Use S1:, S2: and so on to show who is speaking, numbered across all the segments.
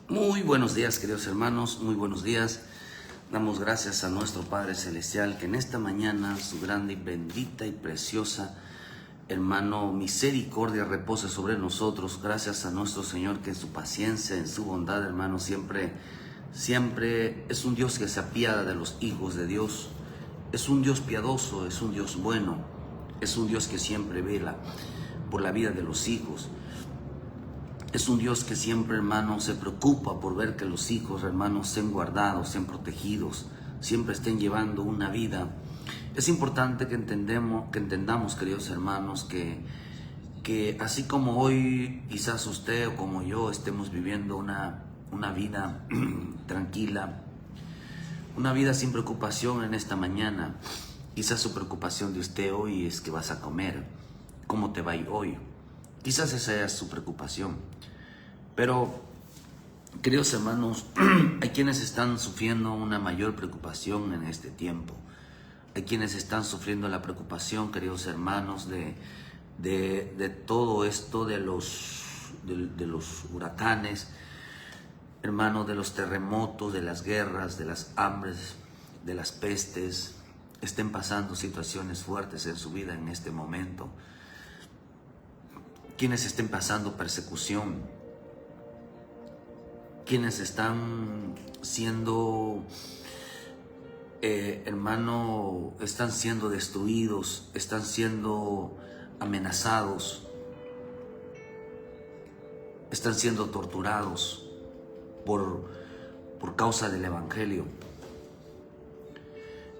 S1: Muy buenos días, queridos hermanos, muy buenos días. Damos gracias a nuestro Padre Celestial que en esta mañana su grande y bendita y preciosa, hermano, misericordia repose sobre nosotros. Gracias a nuestro Señor que en su paciencia, en su bondad, hermano, siempre es un Dios que se apiada de los hijos de Dios. Es un Dios piadoso, es un Dios bueno, es un Dios que siempre vela por la vida de los hijos. Es un Dios que siempre, hermano, se preocupa por ver que los hijos, hermanos, estén guardados, estén protegidos, siempre estén llevando una vida. Es importante que entendamos, queridos hermanos, que así como hoy quizás usted o como yo estemos viviendo una vida tranquila, una vida sin preocupación en esta mañana, quizás su preocupación de usted hoy es que vas a comer, cómo te va a ir hoy. Quizás esa es su preocupación. Pero, queridos hermanos, hay quienes están sufriendo una mayor preocupación en este tiempo. Hay quienes están sufriendo la preocupación, queridos hermanos, de todo esto, de los huracanes, hermanos, de los terremotos, de las guerras, de las hambres, de las pestes. Estén pasando situaciones fuertes en su vida en este momento. Quienes estén pasando persecución, quienes están siendo, están siendo destruidos, están siendo amenazados, están siendo torturados por causa del Evangelio.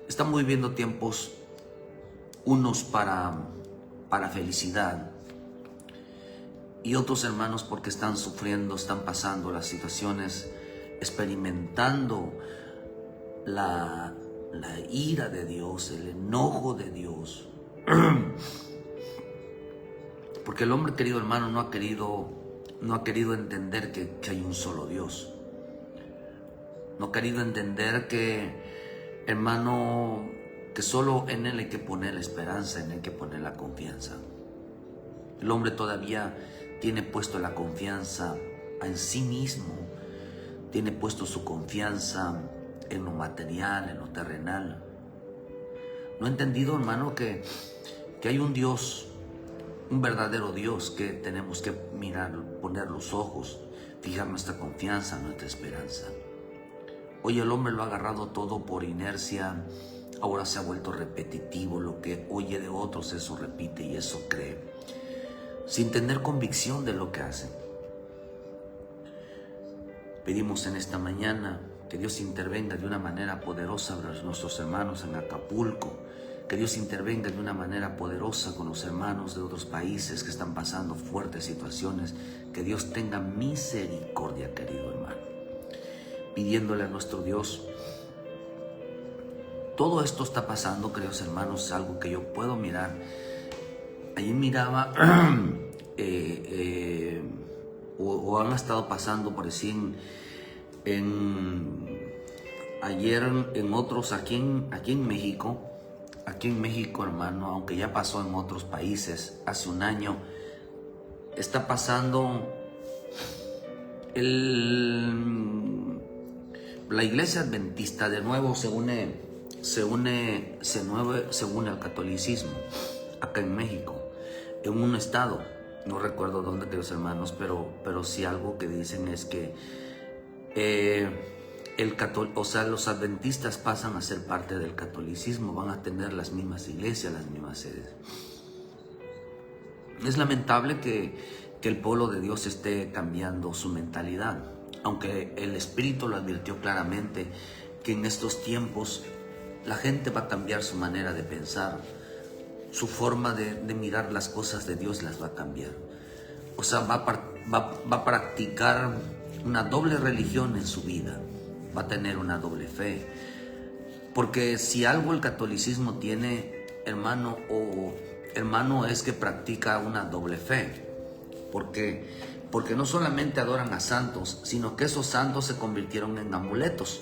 S1: Estamos viviendo tiempos, unos para felicidad, y otros hermanos porque están sufriendo, están pasando las situaciones, experimentando la ira de Dios, el enojo de Dios. Porque el hombre, querido hermano, no ha querido entender que hay un solo Dios. No ha querido entender que, hermano, que solo en Él hay que poner la esperanza, en Él hay que poner la confianza. El hombre todavía tiene puesto la confianza en sí mismo, tiene puesto su confianza en lo material, en lo terrenal. No ha entendido, hermano, que hay un Dios, un verdadero Dios que tenemos que mirar, poner los ojos, fijar nuestra confianza, nuestra esperanza. Hoy el hombre lo ha agarrado todo por inercia, ahora se ha vuelto repetitivo, lo que oye de otros eso repite y eso cree, sin tener convicción de lo que hacen. Pedimos en esta mañana que Dios intervenga de una manera poderosa para nuestros hermanos en Acapulco, que Dios intervenga de una manera poderosa con los hermanos de otros países que están pasando fuertes situaciones, que Dios tenga misericordia, querido hermano, pidiéndole a nuestro Dios. Todo esto está pasando, queridos hermanos, es algo que yo puedo mirar. Allí miraba, o han estado pasando por así ayer en otros, aquí en México, hermano, aunque ya pasó en otros países, hace un año, está pasando la iglesia adventista de nuevo se une al catolicismo, acá en México, en un estado, no recuerdo dónde, queridos hermanos, pero sí algo que dicen es que los adventistas pasan a ser parte del catolicismo, van a tener las mismas iglesias, las mismas sedes. Es lamentable que el pueblo de Dios esté cambiando su mentalidad, aunque el Espíritu lo advirtió claramente que en estos tiempos la gente va a cambiar su manera de pensar. Su forma de mirar las cosas de Dios las va a cambiar. O sea, va a practicar una doble religión en su vida. Va a tener una doble fe. Porque si algo el catolicismo tiene, hermano, es que practica una doble fe. Porque no solamente adoran a santos, sino que esos santos se convirtieron en amuletos.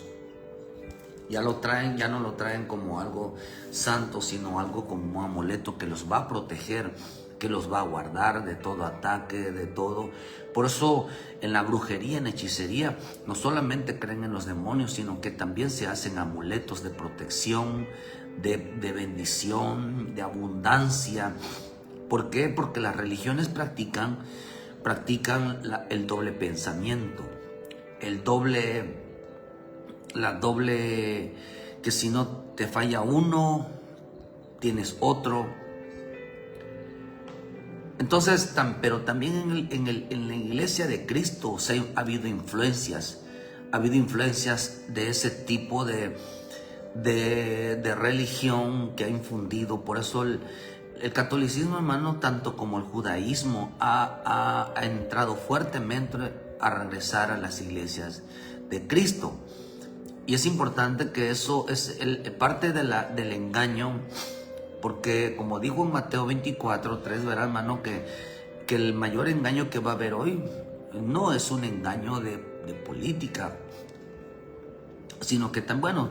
S1: Ya no lo traen como algo santo, sino algo como un amuleto que los va a proteger, que los va a guardar de todo ataque, de todo. Por eso en la brujería, en hechicería, no solamente creen en los demonios, sino que también se hacen amuletos de protección, de bendición, de abundancia. ¿Por qué? Porque las religiones practican el doble pensamiento, que si no te falla uno, tienes otro. Entonces, pero también en la iglesia de Cristo ha habido influencias de ese tipo de religión que ha infundido. Por eso el catolicismo, hermano, tanto como el judaísmo, ha entrado fuertemente a regresar a las iglesias de Cristo. Y es importante que eso es parte del engaño. Porque como dijo en Mateo 24:3, verá, hermano, que el mayor engaño que va a haber hoy no es un engaño de política, sino que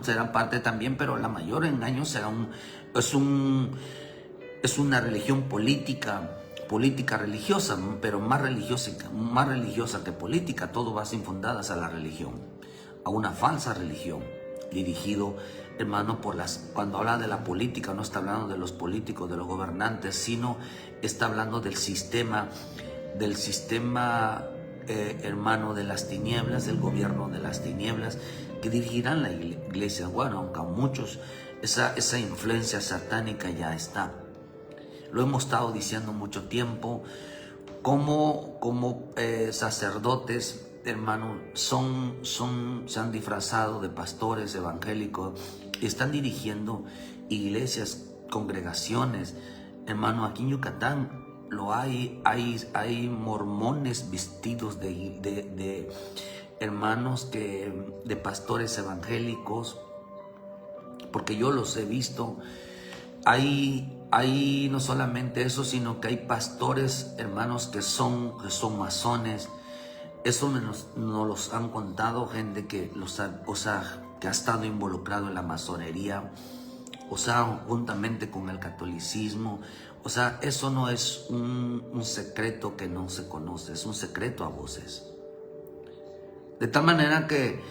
S1: será parte también, pero el mayor engaño es una religión política religiosa, pero más religiosa que política. Todo va infundadas a la religión, a una falsa religión, dirigido, hermano, cuando habla de la política, no está hablando de los políticos, de los gobernantes, sino está hablando del sistema, hermano, de las tinieblas, del gobierno de las tinieblas, que dirigirán la iglesia. Bueno, aunque a muchos esa influencia satánica ya está. Lo hemos estado diciendo mucho tiempo, como sacerdotes, hermano, se han disfrazado de pastores evangélicos y están dirigiendo iglesias, congregaciones. Hermano, aquí en Yucatán hay mormones vestidos de hermanos, de pastores evangélicos, porque yo los he visto. Hay no solamente eso, sino que hay pastores, hermanos, que son masones. Eso nos los han contado gente que que ha estado involucrado en la masonería, juntamente con el catolicismo. Eso no es un secreto que no se conoce, es un secreto a voces. De tal manera que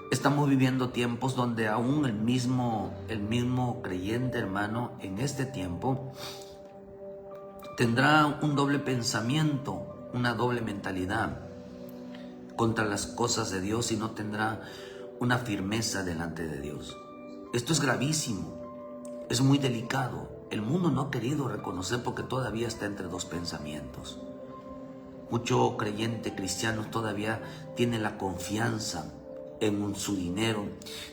S1: estamos viviendo tiempos donde aún el mismo creyente, hermano, en este tiempo tendrá un doble pensamiento, una doble mentalidad contra las cosas de Dios, y no tendrá una firmeza delante de Dios. Esto es gravísimo, es muy delicado. El mundo no ha querido reconocer porque todavía está entre dos pensamientos. Mucho creyente cristiano todavía tiene la confianza en su dinero,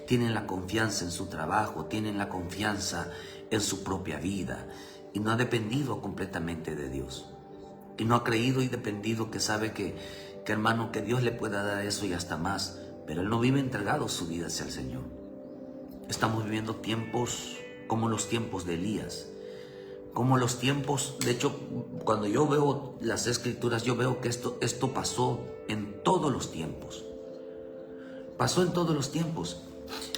S1: tienen la confianza en su trabajo, tienen la confianza en su propia vida, y no ha dependido completamente de Dios. Y no ha creído y dependido, que sabe que hermano, que Dios le pueda dar eso y hasta más, pero él no vive entregado su vida hacia el Señor. Estamos viviendo tiempos como los tiempos de Elías, como los tiempos, de hecho, cuando yo veo las escrituras, yo veo que esto pasó en todos los tiempos. Pasó en todos los tiempos.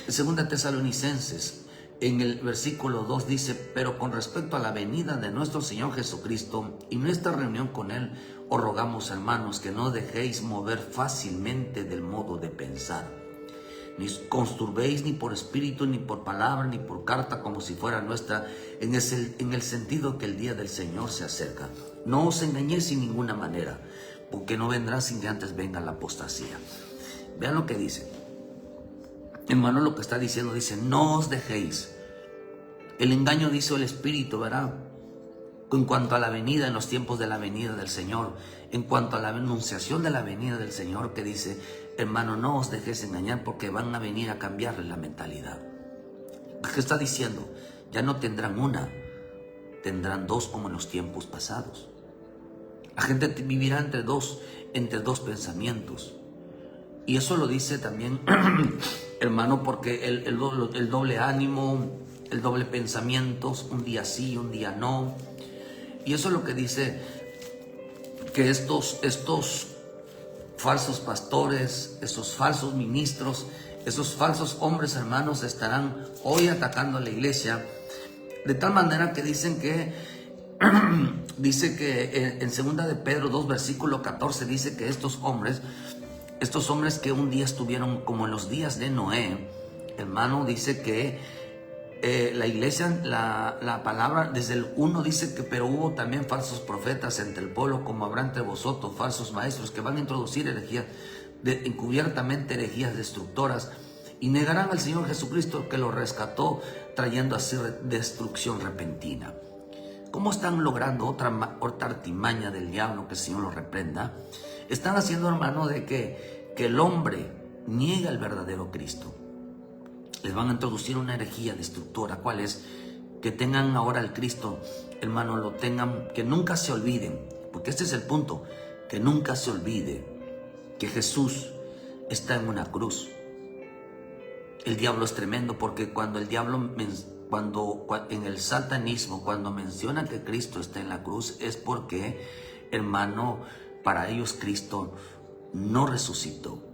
S1: En 2 Tesalonicenses, en el versículo 2 dice: pero con respecto a la venida de nuestro Señor Jesucristo y nuestra reunión con Él, os rogamos, hermanos, que no dejéis mover fácilmente del modo de pensar, ni consturbéis ni por espíritu, ni por palabra, ni por carta, como si fuera nuestra, en el sentido que el día del Señor se acerca. No os engañéis sin ninguna manera, porque no vendrá sin que antes venga la apostasía. Vean lo que dice. Hermano, lo que está diciendo, dice: no os dejéis. El engaño, dice el Espíritu, ¿verdad? En cuanto a la venida, en los tiempos de la venida del Señor, en cuanto a la anunciación de la venida del Señor, que dice: hermano, no os dejéis engañar, porque van a venir a cambiarle la mentalidad. ¿Qué está diciendo? Ya no tendrán una, tendrán dos, como en los tiempos pasados. La gente vivirá entre dos pensamientos. Y eso lo dice también, hermano, porque el doble ánimo, el doble pensamientos, un día sí, un día no. Y eso es lo que dice, que estos falsos pastores, esos falsos ministros, esos falsos hombres, hermanos, estarán hoy atacando a la iglesia, de tal manera que dicen que dice que en segunda de Pedro 2, versículo 14, dice que estos hombres que un día estuvieron como en los días de Noé, hermano, dice que la iglesia, la palabra desde el 1 dice que pero hubo también falsos profetas entre el pueblo, como habrá entre vosotros falsos maestros que van a introducir herejías, encubiertamente herejías destructoras, y negarán al Señor Jesucristo que lo rescató, trayendo así destrucción repentina. ¿Cómo están logrando otra artimaña del diablo, que el Señor lo reprenda? Están haciendo, hermano, de que el hombre niega el verdadero Cristo. Les van a introducir una herejía destructora. ¿Cuál es? Que tengan ahora al Cristo, hermano, lo tengan, que nunca se olviden, porque este es el punto, que nunca se olvide que Jesús está en una cruz. El diablo es tremendo, porque cuando el diablo, en el satanismo, cuando menciona que Cristo está en la cruz, es porque, hermano, para ellos Cristo no resucitó.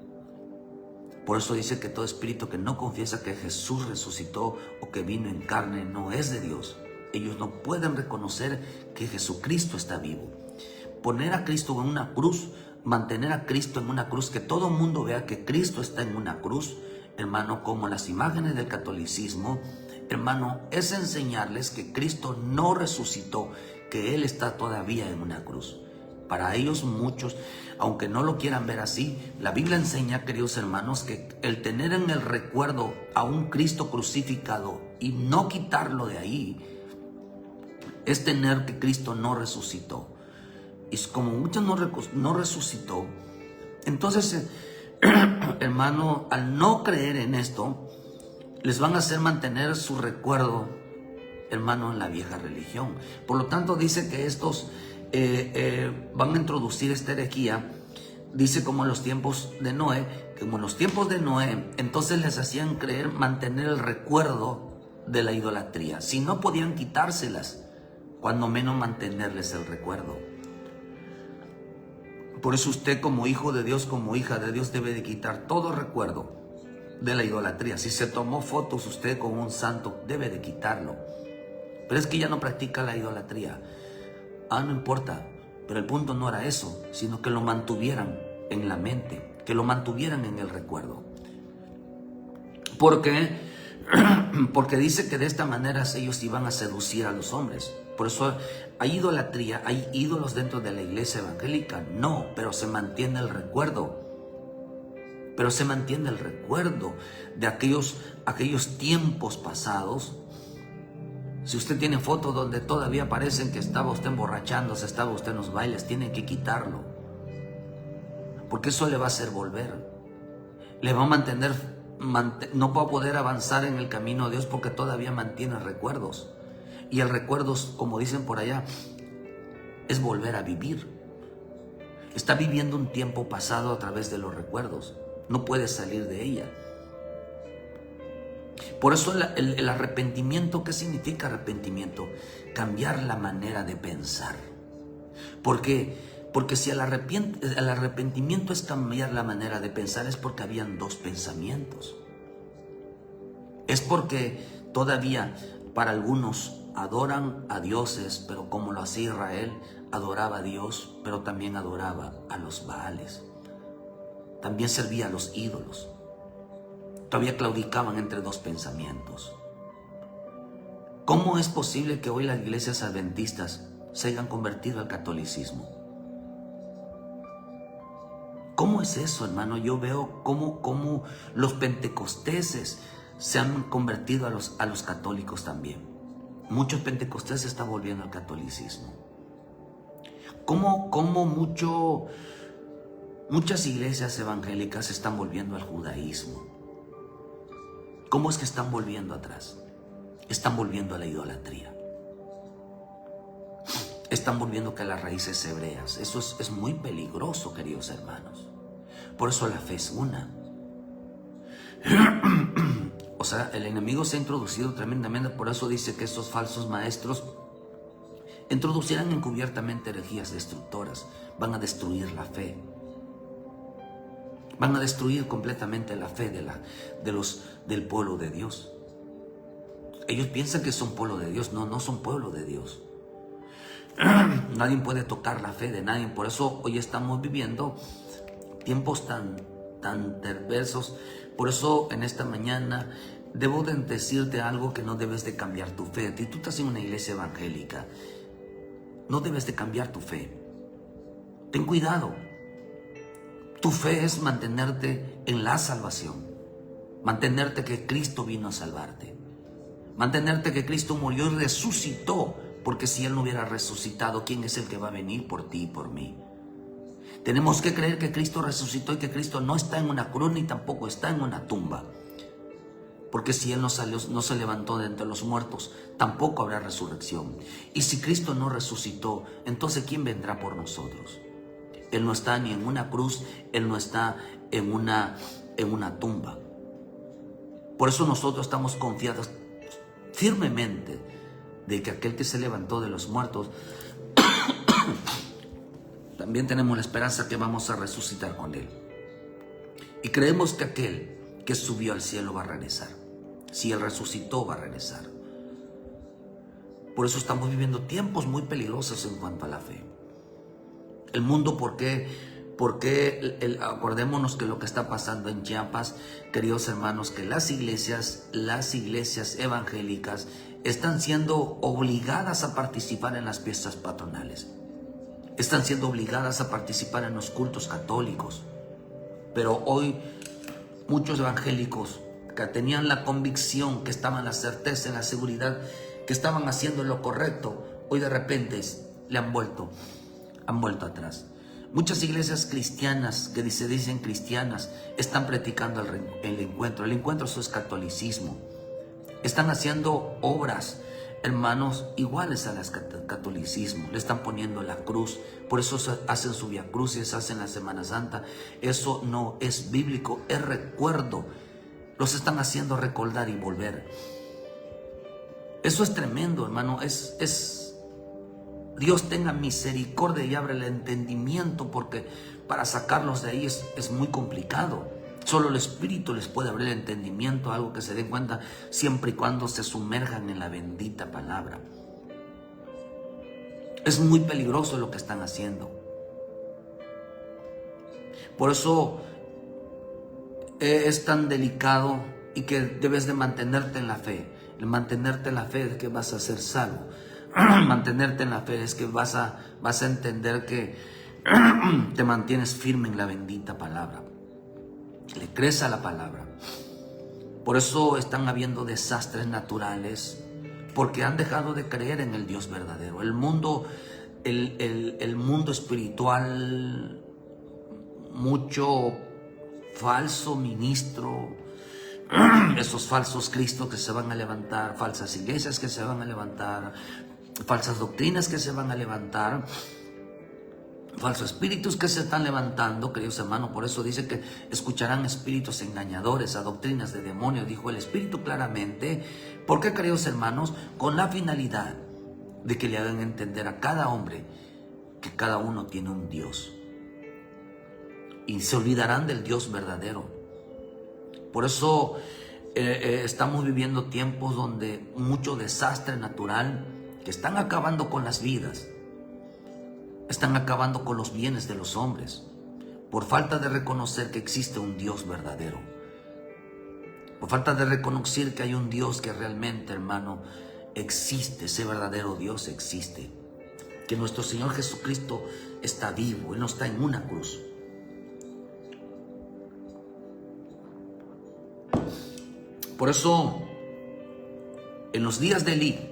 S1: Por eso dice que todo espíritu que no confiesa que Jesús resucitó o que vino en carne no es de Dios. Ellos no pueden reconocer que Jesucristo está vivo. Poner a Cristo en una cruz, mantener a Cristo en una cruz, que todo el mundo vea que Cristo está en una cruz, hermano, como las imágenes del catolicismo, hermano, es enseñarles que Cristo no resucitó, que Él está todavía en una cruz. Para ellos muchos, aunque no lo quieran ver así, la Biblia enseña, queridos hermanos, que el tener en el recuerdo a un Cristo crucificado y no quitarlo de ahí, es tener que Cristo no resucitó. Y como muchos no resucitó, entonces, hermano, al no creer en esto, les van a hacer mantener su recuerdo, hermano, en la vieja religión. Por lo tanto, dice que estos van a introducir esta herejía, dice como en los tiempos de Noé, entonces les hacían creer, mantener el recuerdo de la idolatría. Si no podían quitárselas, cuando menos mantenerles el recuerdo. Por eso usted, como hijo de Dios, como hija de Dios, debe de quitar todo recuerdo de la idolatría. Si se tomó fotos usted con un santo, debe de quitarlo. Pero es que ya no practica la idolatría. No importa, pero el punto no era eso, sino que lo mantuvieran en la mente, que lo mantuvieran en el recuerdo. ¿Por qué? Porque dice que de esta manera ellos iban a seducir a los hombres. Por eso hay idolatría, hay ídolos dentro de la iglesia evangélica. No, pero se mantiene el recuerdo. Pero se mantiene el recuerdo de aquellos tiempos pasados. Si usted tiene fotos donde todavía parecen que estaba usted emborrachándose, estaba usted en los bailes, tiene que quitarlo. Porque eso le va a hacer volver. Le va a mantener, no va a poder avanzar en el camino de Dios porque todavía mantiene recuerdos. Y el recuerdo, como dicen por allá, es volver a vivir. Está viviendo un tiempo pasado a través de los recuerdos. No puede salir de ella. Por eso el arrepentimiento, ¿qué significa arrepentimiento? Cambiar la manera de pensar. ¿Por qué? Porque si el arrepentimiento es cambiar la manera de pensar, es porque habían dos pensamientos. Es porque todavía para algunos adoran a dioses, pero como lo hacía Israel, adoraba a Dios, pero también adoraba a los Baales. También servía a los ídolos. Todavía claudicaban entre dos pensamientos. ¿Cómo es posible que hoy las iglesias adventistas se hayan convertido al catolicismo? ¿Cómo es eso, hermano? Yo veo cómo los pentecosteses se han convertido a los católicos también. Muchos pentecosteses están volviendo al catolicismo. Muchas iglesias evangélicas se están volviendo al judaísmo. ¿Cómo es que están volviendo atrás? Están volviendo a la idolatría. Están volviendo a las raíces hebreas. Eso es muy peligroso, queridos hermanos. Por eso la fe es una. O sea, el enemigo se ha introducido tremendamente. Por eso dice que estos falsos maestros introducirán encubiertamente herejías destructoras. Van a destruir la fe. Van a destruir completamente la fe del pueblo de Dios. Ellos piensan que son pueblo de Dios. No, no son pueblo de Dios. Nadie puede tocar la fe de nadie. Por eso hoy estamos viviendo tiempos tan perversos. Por eso en esta mañana debo de decirte algo, que no debes de cambiar tu fe. Si tú estás en una iglesia evangélica, no debes de cambiar tu fe. Ten cuidado. Tu fe es mantenerte en la salvación. Mantenerte que Cristo vino a salvarte. Mantenerte que Cristo murió y resucitó. Porque si Él no hubiera resucitado, ¿quién es el que va a venir por ti y por mí? Tenemos que creer que Cristo resucitó y que Cristo no está en una cruz ni tampoco está en una tumba. Porque si Él no se levantó de entre los muertos, tampoco habrá resurrección. Y si Cristo no resucitó, entonces ¿quién vendrá por nosotros? Él no está ni en una cruz, Él no está en una tumba. Por eso nosotros estamos confiados firmemente de que aquel que se levantó de los muertos, también tenemos la esperanza que vamos a resucitar con Él. Y creemos que aquel que subió al cielo va a regresar. Si Él resucitó, va a regresar. Por eso estamos viviendo tiempos muy peligrosos en cuanto a la fe. El mundo, ¿por qué? Porque acordémonos que lo que está pasando en Chiapas, queridos hermanos, que las iglesias evangélicas están siendo obligadas a participar en las fiestas patronales. Están siendo obligadas a participar en los cultos católicos. Pero hoy muchos evangélicos que tenían la convicción, que estaban en la certeza, en la seguridad, que estaban haciendo lo correcto, hoy de repente han vuelto atrás. Muchas iglesias cristianas que se dicen cristianas están practicando el encuentro. El encuentro, eso es catolicismo. Están haciendo obras, hermanos, iguales a las catolicismo. Le están poniendo la cruz. Por eso hacen su Vía Crucis, hacen la Semana Santa. Eso no es bíblico, es recuerdo. Los están haciendo recordar y volver. Eso es tremendo, hermano. Dios tenga misericordia y abre el entendimiento, porque para sacarlos de ahí es muy complicado. Solo el Espíritu les puede abrir el entendimiento, algo que se den cuenta siempre y cuando se sumerjan en la bendita palabra. Es muy peligroso lo que están haciendo. Por eso es tan delicado y que debes de mantenerte en la fe. El mantenerte en la fe es que vas a ser salvo. Mantenerte en la fe es que vas a entender que te mantienes firme en la bendita palabra. Le crees a la palabra. Por eso están habiendo desastres naturales, porque han dejado de creer en el Dios verdadero. El mundo espiritual, mucho falso ministro, esos falsos cristos que se van a levantar, falsas iglesias que se van a levantar, falsas doctrinas que se van a levantar, falsos espíritus que se están levantando, queridos hermanos. Por eso dice que escucharán espíritus engañadores, a doctrinas de demonios, dijo el Espíritu claramente. ¿Por qué, queridos hermanos? Con la finalidad de que le hagan entender a cada hombre que cada uno tiene un Dios, y se olvidarán del Dios verdadero. Por eso estamos viviendo tiempos donde mucho desastre natural, que están acabando con las vidas, están acabando con los bienes de los hombres, por falta de reconocer que existe un Dios verdadero, por falta de reconocer que hay un Dios que realmente, hermano, existe. Ese verdadero Dios existe, que nuestro Señor Jesucristo está vivo, Él no está en una cruz. Por eso, en los días de Elías,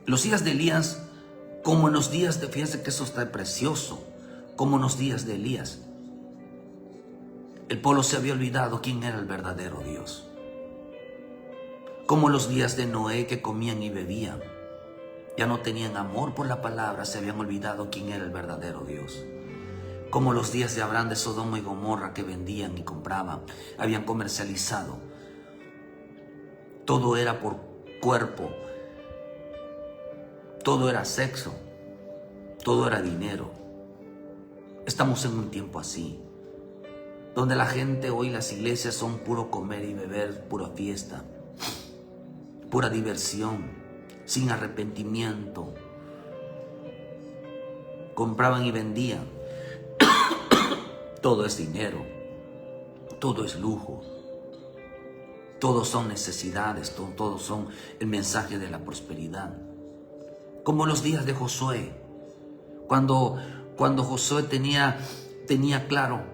S1: los días de Elías, como en los días de, fíjense que eso está precioso, como en los días de Elías, el pueblo se había olvidado quién era el verdadero Dios. Como los días de Noé, que comían y bebían, ya no tenían amor por la palabra, se habían olvidado quién era el verdadero Dios. Como los días de Abraham, de Sodoma y Gomorra, que vendían y compraban, habían comercializado. Todo era por cuerpo, todo era sexo, todo era dinero. Estamos en un tiempo así, donde la gente hoy, las iglesias son puro comer y beber, pura fiesta, pura diversión, sin arrepentimiento. Compraban y vendían. Todo es dinero, todo es lujo, todos son necesidades, todos son el mensaje de la prosperidad. Como los días de Josué, cuando Josué tenía claro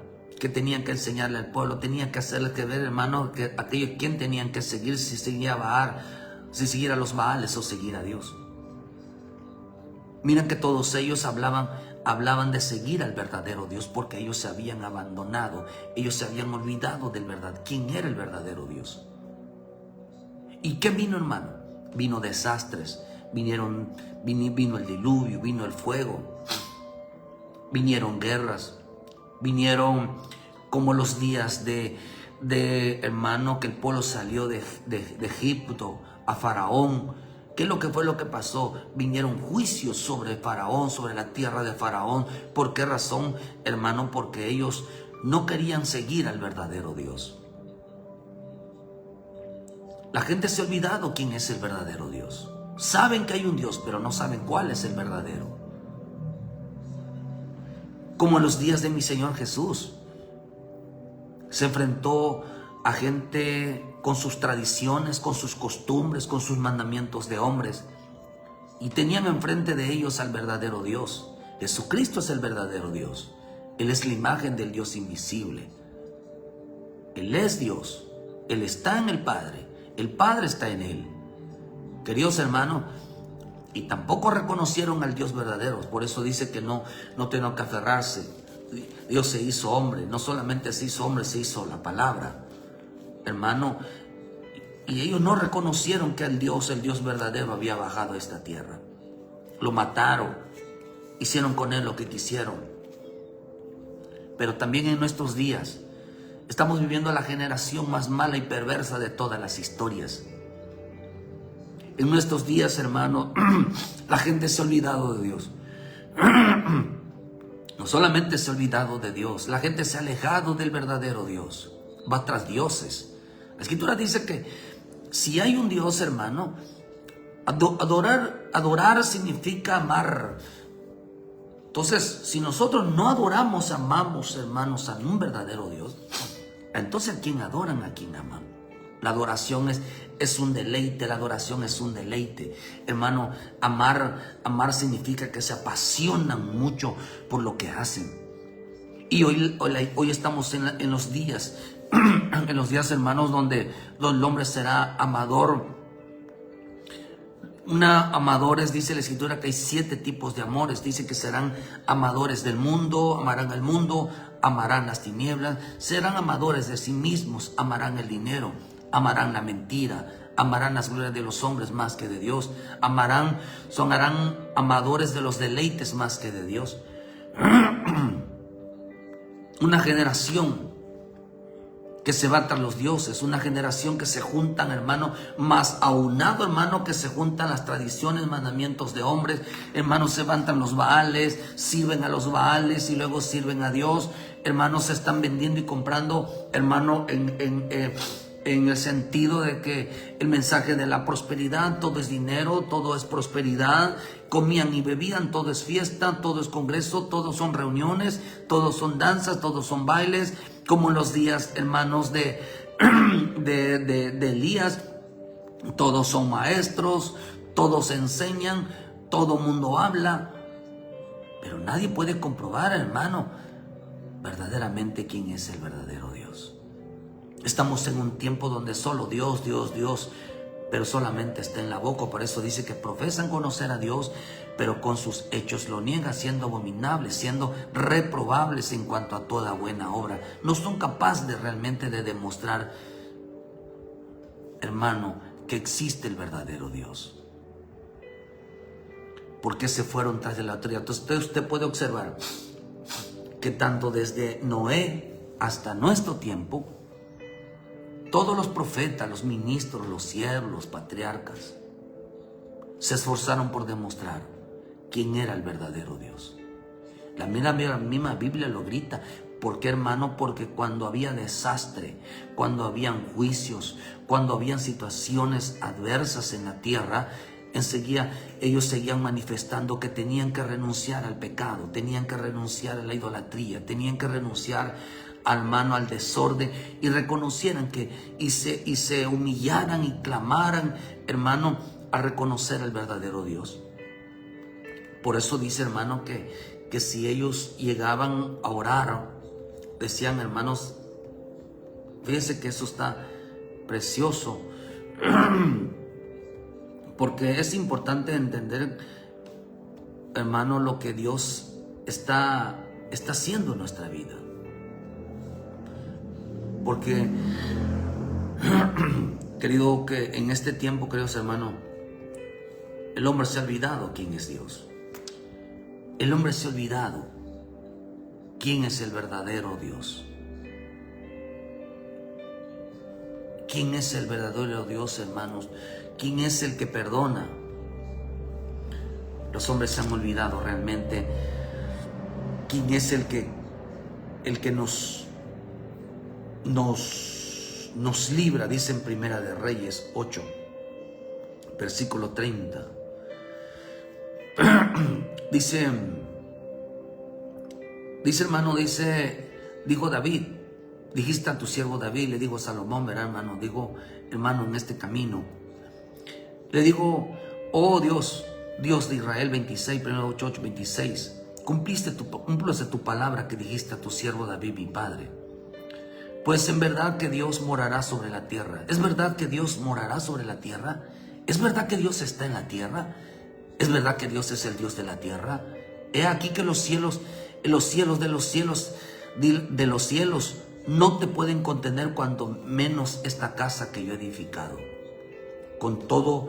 S1: que tenían que enseñarle al pueblo, tenían que hacerle que ver, hermano, que aquellos quien tenían que seguir, si seguía a Baal, si seguir a los Baales o seguir a Dios. Miren que todos ellos hablaban de seguir al verdadero Dios, porque ellos se habían abandonado, ellos se habían olvidado del verdad, quién era el verdadero Dios. ¿Y qué vino, hermano? Vino desastres, vino el diluvio, vino el fuego, vinieron guerras, vinieron como los días de hermano, que el pueblo salió de Egipto a Faraón. ¿Qué es lo que fue lo que pasó? Vinieron juicios sobre Faraón, sobre la tierra de Faraón. ¿Por qué razón, hermano? Porque ellos no querían seguir al verdadero Dios. La gente se ha olvidado quién es el verdadero Dios. Saben que hay un Dios, pero no saben cuál es el verdadero. Como en los días de mi Señor Jesús. Se enfrentó a gente con sus tradiciones, con sus costumbres, con sus mandamientos de hombres. Y tenían enfrente de ellos al verdadero Dios. Jesucristo es el verdadero Dios. Él es la imagen del Dios invisible. Él es Dios. Él está en el Padre. El Padre está en Él. Queridos hermanos, y tampoco reconocieron al Dios verdadero. Por eso dice que no tienen que aferrarse. Dios se hizo hombre. No solamente se hizo hombre, se hizo la palabra. Hermano, y ellos no reconocieron que el Dios verdadero había bajado a esta tierra. Lo mataron, hicieron con Él lo que quisieron. Pero también en nuestros días estamos viviendo la generación más mala y perversa de todas las historias. En nuestros días, hermano, la gente se ha olvidado de Dios. No solamente se ha olvidado de Dios, la gente se ha alejado del verdadero Dios. Va tras dioses. La Escritura dice que si hay un Dios, hermano, adorar significa amar. Entonces, si nosotros no adoramos, amamos, hermanos, a un verdadero Dios, entonces ¿a quién adoran? ¿A quién aman? La adoración es un deleite, la adoración es un deleite. Hermano, amar significa que se apasionan mucho por lo que hacen. Y hoy estamos en los días, en los días, hermanos, donde el hombre será amador. Amadores, dice la Escritura que hay 7 tipos de amores. Dice que serán amadores del mundo, amarán al mundo, amarán las tinieblas, serán amadores de sí mismos, amarán el dinero, amarán la mentira, amarán las glorias de los hombres más que de Dios, harán amadores de los deleites más que de Dios. Una generación que se va tras los dioses, una generación que se juntan, hermano, más aunado, hermano, que se juntan las tradiciones, mandamientos de hombres, hermano, se van tras los Baales, sirven a los Baales y luego sirven a Dios, hermanos, se están vendiendo y comprando, hermano, en el sentido de que el mensaje de la prosperidad, todo es dinero, todo es prosperidad, comían y bebían, todo es fiesta, todo es congreso, todos son reuniones, todos son danzas, todos son bailes, como en los días, hermanos, de Elías, todos son maestros, todos enseñan, todo mundo habla, pero nadie puede comprobar, hermano, verdaderamente quién es el verdadero Dios. Estamos en un tiempo donde solo Dios, pero solamente está en la boca. Por eso dice que profesan conocer a Dios, pero con sus hechos lo niegan, siendo abominables, siendo reprobables en cuanto a toda buena obra. No son capaces de realmente de demostrar, hermano, que existe el verdadero Dios. ¿Por qué se fueron tras de la autoridad? Entonces usted puede observar que tanto desde Noé hasta nuestro tiempo, todos los profetas, los ministros, los siervos, los patriarcas, se esforzaron por demostrar quién era el verdadero Dios. La misma Biblia lo grita. ¿Por qué, hermano? Porque cuando había desastre, cuando habían juicios, cuando habían situaciones adversas en la tierra, enseguida ellos seguían manifestando que tenían que renunciar al pecado, tenían que renunciar a la idolatría, tenían que renunciar al desorden, y reconocieran que y se humillaran y clamaran, hermano, a reconocer al verdadero Dios. Por eso dice, hermano, que si ellos llegaban a orar, decían, hermanos, fíjense que eso está precioso, porque es importante entender, hermano, lo que Dios está haciendo en nuestra vida. Porque, querido, que en este tiempo, queridos hermanos, el hombre se ha olvidado quién es Dios. El hombre se ha olvidado quién es el verdadero Dios. ¿Quién es el verdadero Dios, hermanos? ¿Quién es el que perdona? Los hombres se han olvidado realmente quién es el que nos libra, dice en Primera de Reyes 8, versículo 30. Dice, hermano, dijo David, dijiste a tu siervo David, le dijo Salomón, ¿verdad, hermano? Dijo, hermano, en este camino, le dijo, oh Dios de Israel, 26, 8, 26, cúmplese tu palabra que dijiste a tu siervo David, mi padre. Pues en verdad que Dios morará sobre la tierra. ¿Es verdad que Dios morará sobre la tierra? ¿Es verdad que Dios está en la tierra? ¿Es verdad que Dios es el Dios de la tierra? He aquí que los cielos de los cielos no te pueden contener, cuanto menos esta casa que yo he edificado. Con todo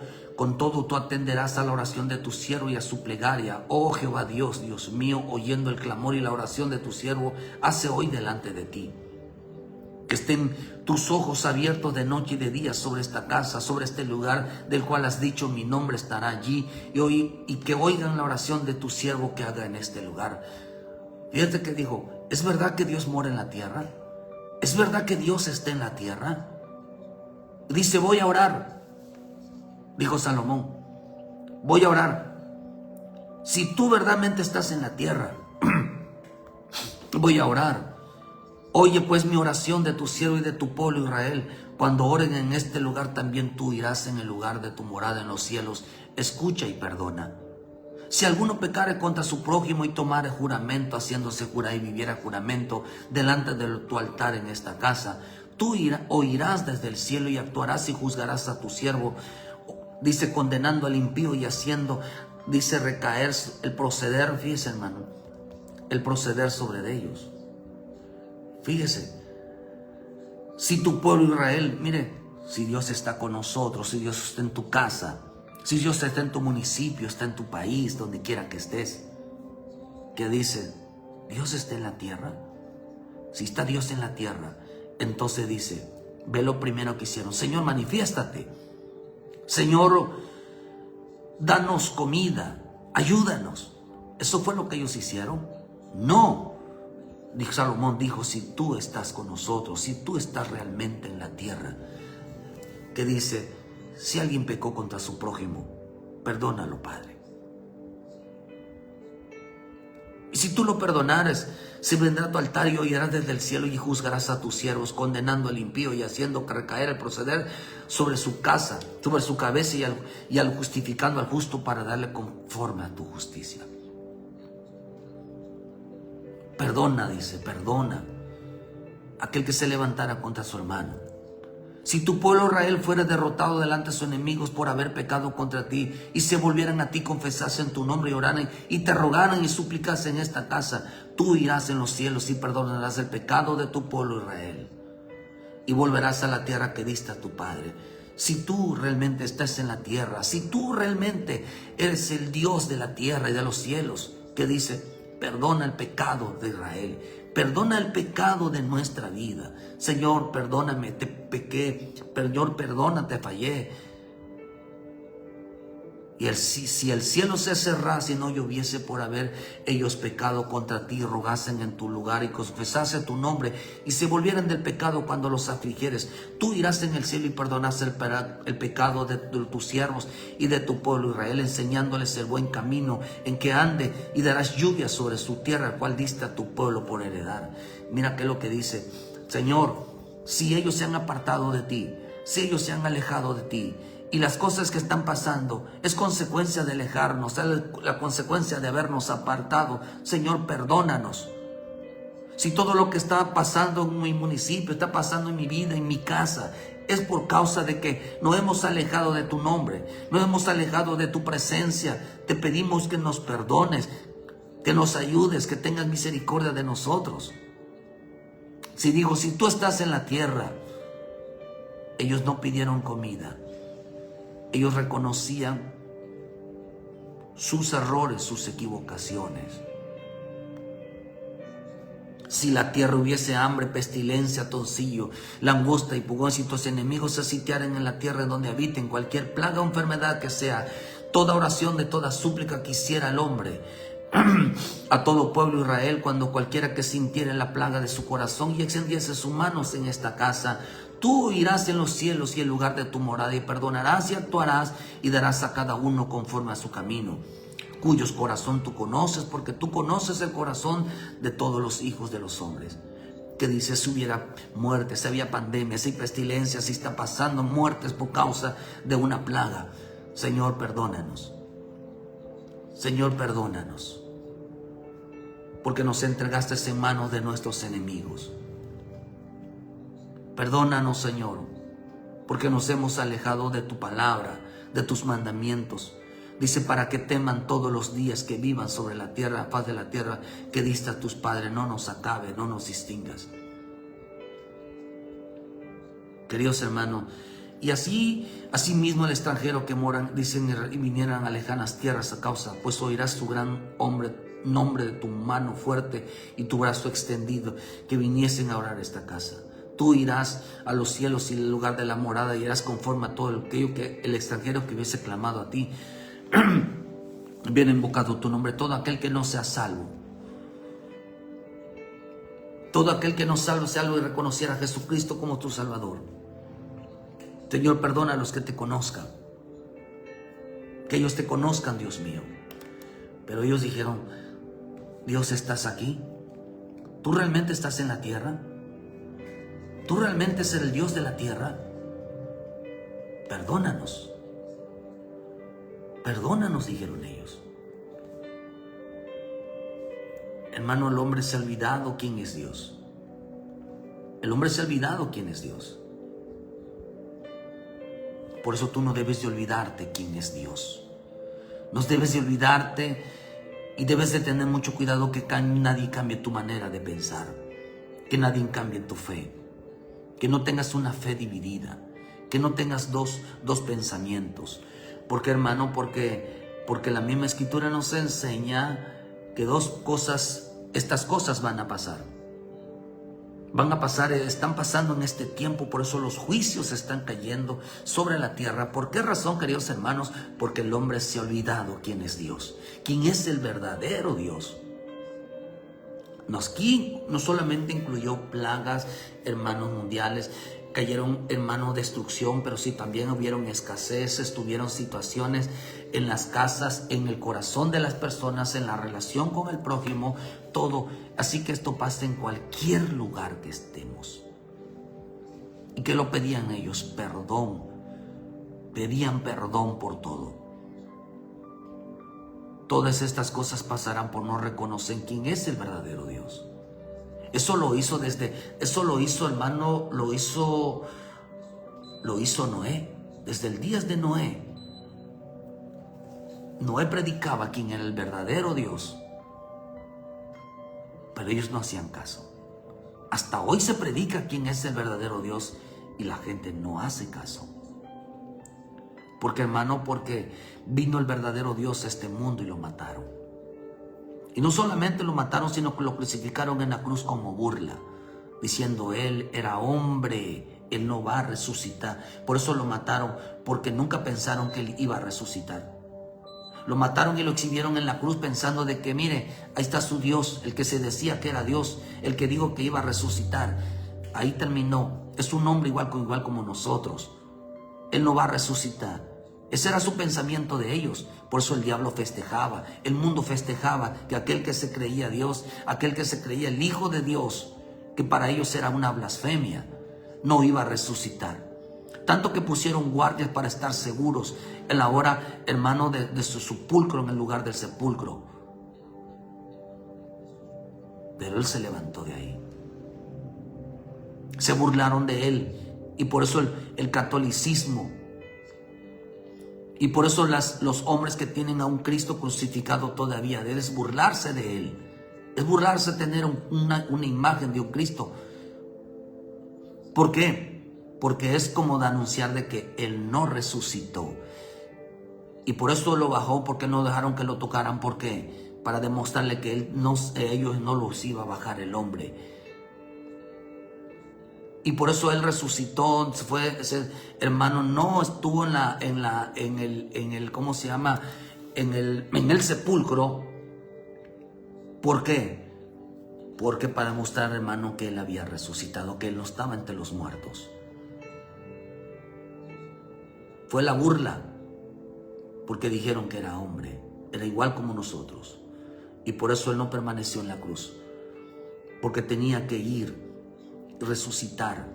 S1: tú atenderás a la oración de tu siervo y a su plegaria. Oh Jehová Dios, Dios mío, oyendo el clamor y la oración de tu siervo, hace hoy delante de ti. Que estén tus ojos abiertos de noche y de día sobre esta casa, sobre este lugar del cual has dicho, mi nombre estará allí, y que oigan la oración de tu siervo que haga en este lugar. Fíjate que dijo, ¿es verdad que Dios mora en la tierra? ¿Es verdad que Dios está en la tierra? Dice, voy a orar, dijo Salomón, voy a orar. Si tú verdaderamente estás en la tierra, voy a orar. Oye pues mi oración de tu siervo y de tu pueblo Israel. Cuando oren en este lugar, también tú irás en el lugar de tu morada en los cielos. Escucha y perdona. Si alguno pecare contra su prójimo y tomare juramento, haciéndose jurar y viviera juramento delante de tu altar en esta casa, tú oirás desde el cielo y actuarás y juzgarás a tu siervo. Dice, condenando al impío y haciendo, dice, recaer el proceder, fíjese, hermano, el proceder sobre de ellos. Fíjese, si tu pueblo Israel, mire, si Dios está con nosotros, si Dios está en tu casa, si Dios está en tu municipio, está en tu país, donde quiera que estés, que dice, Dios está en la tierra. Si está Dios en la tierra, entonces dice, ve lo primero que hicieron. Señor, manifiéstate. Señor, danos comida, ayúdanos. ¿Eso fue lo que ellos hicieron? No. Salomón dijo, si tú estás con nosotros, si tú estás realmente en la tierra, que dice, si alguien pecó contra su prójimo, perdónalo, Padre. Y si tú lo perdonares, se vendrá a tu altar y oirás desde el cielo y juzgarás a tus siervos, condenando al impío y haciendo recaer el proceder sobre su casa, sobre su cabeza, y al justificando al justo para darle conforme a tu justicia. Perdona, dice, perdona aquel que se levantara contra su hermano. Si tu pueblo Israel fuera derrotado delante de sus enemigos por haber pecado contra ti, y se volvieran a ti, confesasen tu nombre y oraran y te rogaran y suplicasen en esta casa, tú irás en los cielos y perdonarás el pecado de tu pueblo Israel, y volverás a la tierra que diste a tu padre. Si tú realmente estás en la tierra, si tú realmente eres el Dios de la tierra y de los cielos, que dice, perdona el pecado de Israel, perdona el pecado de nuestra vida. Señor, perdóname, te pequé, Señor, perdona, te fallé. Y si el cielo se cerrase y no lloviese por haber ellos pecado contra ti, rogasen en tu lugar y confesase tu nombre y se volvieran del pecado cuando los afligieres, tú irás en el cielo y perdonarás el pecado de tus siervos y de tu pueblo Israel, enseñándoles el buen camino en que ande, y darás lluvia sobre su tierra, al cual diste a tu pueblo por heredad. Mira qué es lo que dice. Señor, si ellos se han apartado de ti, si ellos se han alejado de ti, y las cosas que están pasando es consecuencia de alejarnos, es la consecuencia de habernos apartado, Señor, perdónanos. Si todo lo que está pasando en mi municipio, está pasando en mi vida, en mi casa, es por causa de que nos hemos alejado de tu nombre, nos hemos alejado de tu presencia, te pedimos que nos perdones, que nos ayudes, que tengas misericordia de nosotros. Si tú estás en la tierra, ellos no pidieron comida. Ellos reconocían sus errores, sus equivocaciones. Si la tierra hubiese hambre, pestilencia, toncillo, langosta y pugón, si tus enemigos se sitiaren en la tierra en donde habiten, cualquier plaga o enfermedad que sea, toda oración de toda súplica que hiciera el hombre a todo pueblo Israel, cuando cualquiera que sintiera la plaga de su corazón y extendiese sus manos en esta casa, tú irás en los cielos y en lugar de tu morada, y perdonarás y actuarás y darás a cada uno conforme a su camino, cuyos corazón tú conoces, porque tú conoces el corazón de todos los hijos de los hombres. Que dice, si hubiera muerte, si había pandemia, si hay pestilencia, si está pasando muertes por causa de una plaga, Señor, perdónanos. Señor, perdónanos, porque nos entregaste en manos de nuestros enemigos. Perdónanos, Señor, porque nos hemos alejado de tu palabra, de tus mandamientos. Dice, para que teman todos los días que vivan sobre la tierra, faz de la tierra que diste a tus padres, no nos acabe, no nos distingas. Queridos hermanos, y así mismo el extranjero que moran, dicen, y vinieran a lejanas tierras a causa, pues oirás tu gran nombre de tu mano fuerte y tu brazo extendido, que viniesen a orar esta casa. Tú irás a los cielos y el lugar de la morada, y irás conforme a todo aquello que el extranjero que hubiese clamado a ti. Bien invocado tu nombre, todo aquel que no sea salvo. Todo aquel que no salvo y reconociera a Jesucristo como tu Salvador. Señor, perdona a los que te conozcan. Que ellos te conozcan, Dios mío. Pero ellos dijeron, Dios, ¿estás aquí? ¿Tú realmente estás en la tierra? ¿Tú realmente eres el Dios de la tierra? Perdónanos. Perdónanos, dijeron ellos. Hermano, el hombre se ha olvidado quién es Dios. El hombre se ha olvidado quién es Dios. Por eso tú no debes de olvidarte quién es Dios. No debes de olvidarte y debes de tener mucho cuidado que nadie cambie tu manera de pensar, que nadie cambie tu fe, que no tengas una fe dividida, que no tengas dos pensamientos. ¿Por qué, hermano? Porque la misma Escritura nos enseña que estas cosas van a pasar. Están pasando en este tiempo, por eso los juicios están cayendo sobre la tierra. ¿Por qué razón, queridos hermanos? Porque el hombre se ha olvidado quién es Dios, quién es el verdadero Dios. Aquí no solamente incluyó plagas, hermanos, mundiales, cayeron, hermanos, destrucción, pero sí también hubieron escaseces, tuvieron situaciones en las casas, en el corazón de las personas, en la relación con el prójimo, todo. Así que esto pasa en cualquier lugar que estemos. ¿Y qué lo pedían ellos? Perdón. Pedían perdón por todo. Todas estas cosas pasarán por no reconocer quién es el verdadero Dios. Eso lo hizo, hermano, lo hizo Noé. Desde el día de Noé. Noé predicaba quién era el verdadero Dios. Pero ellos no hacían caso. Hasta hoy se predica quién es el verdadero Dios y la gente no hace caso. Porque, hermano, porque vino el verdadero Dios a este mundo y lo mataron. Y no solamente lo mataron, sino que lo crucificaron en la cruz como burla, diciendo, Él era hombre, Él no va a resucitar. Por eso lo mataron, porque nunca pensaron que Él iba a resucitar. Lo mataron y lo exhibieron en la cruz pensando de que, mire, ahí está su Dios, el que se decía que era Dios, el que dijo que iba a resucitar. Ahí terminó. Es un hombre igual como nosotros. Él no va a resucitar. Ese era su pensamiento de ellos. Por eso el diablo festejaba, el mundo festejaba que aquel que se creía Dios, aquel que se creía el Hijo de Dios, que para ellos era una blasfemia, no iba a resucitar. Tanto que pusieron guardias para estar seguros en la hora, hermano, de su sepulcro, en el lugar del sepulcro. Pero él se levantó de ahí. Se burlaron de él. Y por eso el catolicismo, y por eso los hombres que tienen a un Cristo crucificado todavía, es burlarse de él. Es burlarse de tener una imagen de un Cristo. ¿Por qué? Porque es como de anunciar de que él no resucitó. Y por eso lo bajó, porque no dejaron que lo tocaran. ¿Por qué? Para demostrarle que ellos no los iba a bajar el hombre. Y por eso él resucitó, ese hermano no estuvo en el ¿cómo se llama? En el sepulcro. ¿Por qué? Porque para mostrar, hermano, que él había resucitado, que él no estaba entre los muertos. Fue la burla, porque dijeron que era hombre, era igual como nosotros. Y por eso él no permaneció en la cruz, porque tenía que ir, resucitar,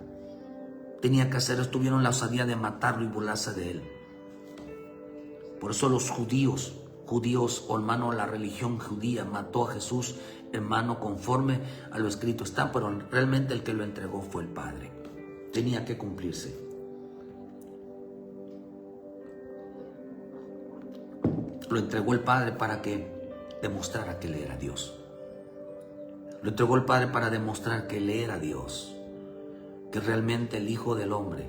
S1: tenía que hacer. Tuvieron la osadía de matarlo y burlarse de él. Por eso los judíos, hermano, la religión judía mató a Jesús, hermano, conforme a lo escrito está, pero realmente el que lo entregó fue el Padre. Tenía que cumplirse. Lo entregó el Padre para que demostrara que él era Dios. Lo entregó el Padre para demostrar que él era Dios, que realmente el Hijo del Hombre,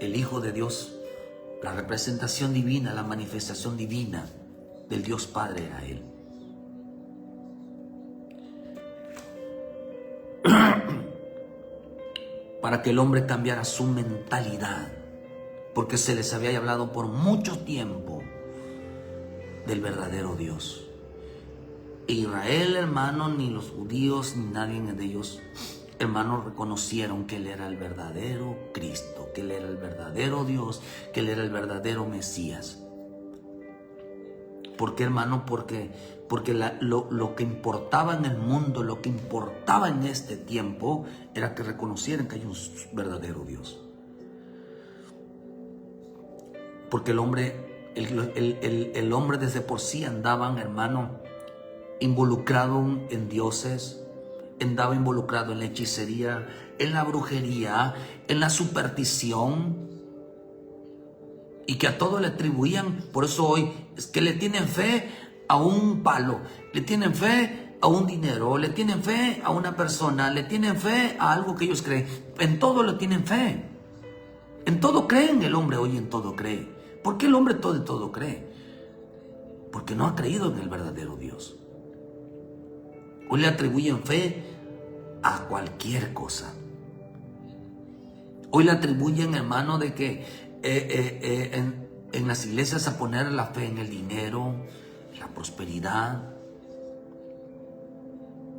S1: el Hijo de Dios, la representación divina, la manifestación divina del Dios Padre era él. Para que el hombre cambiara su mentalidad, porque se les había hablado por mucho tiempo del verdadero Dios. Israel, hermano, ni los judíos, ni nadie de ellos, hermanos, reconocieron que él era el verdadero Cristo, que él era el verdadero Dios, que él era el verdadero Mesías. ¿Por qué, hermano? Porque lo que importaba en el mundo, lo que importaba en este tiempo, era que reconocieran que hay un verdadero Dios. Porque el hombre desde por sí andaban, hermano, involucrado en dioses, andaba involucrado en la hechicería, en la brujería, en la superstición, y que a todo le atribuían. Por eso hoy es que le tienen fe a un palo, le tienen fe a un dinero, le tienen fe a una persona, le tienen fe a algo que ellos creen. En todo le tienen fe. En todo creen. El hombre hoy en todo cree. ¿Por qué el hombre todo cree? Porque no ha creído en el verdadero Dios. Hoy le atribuyen fe a cualquier cosa. Hoy le atribuyen, hermano, de que en las iglesias a poner la fe en el dinero, la prosperidad,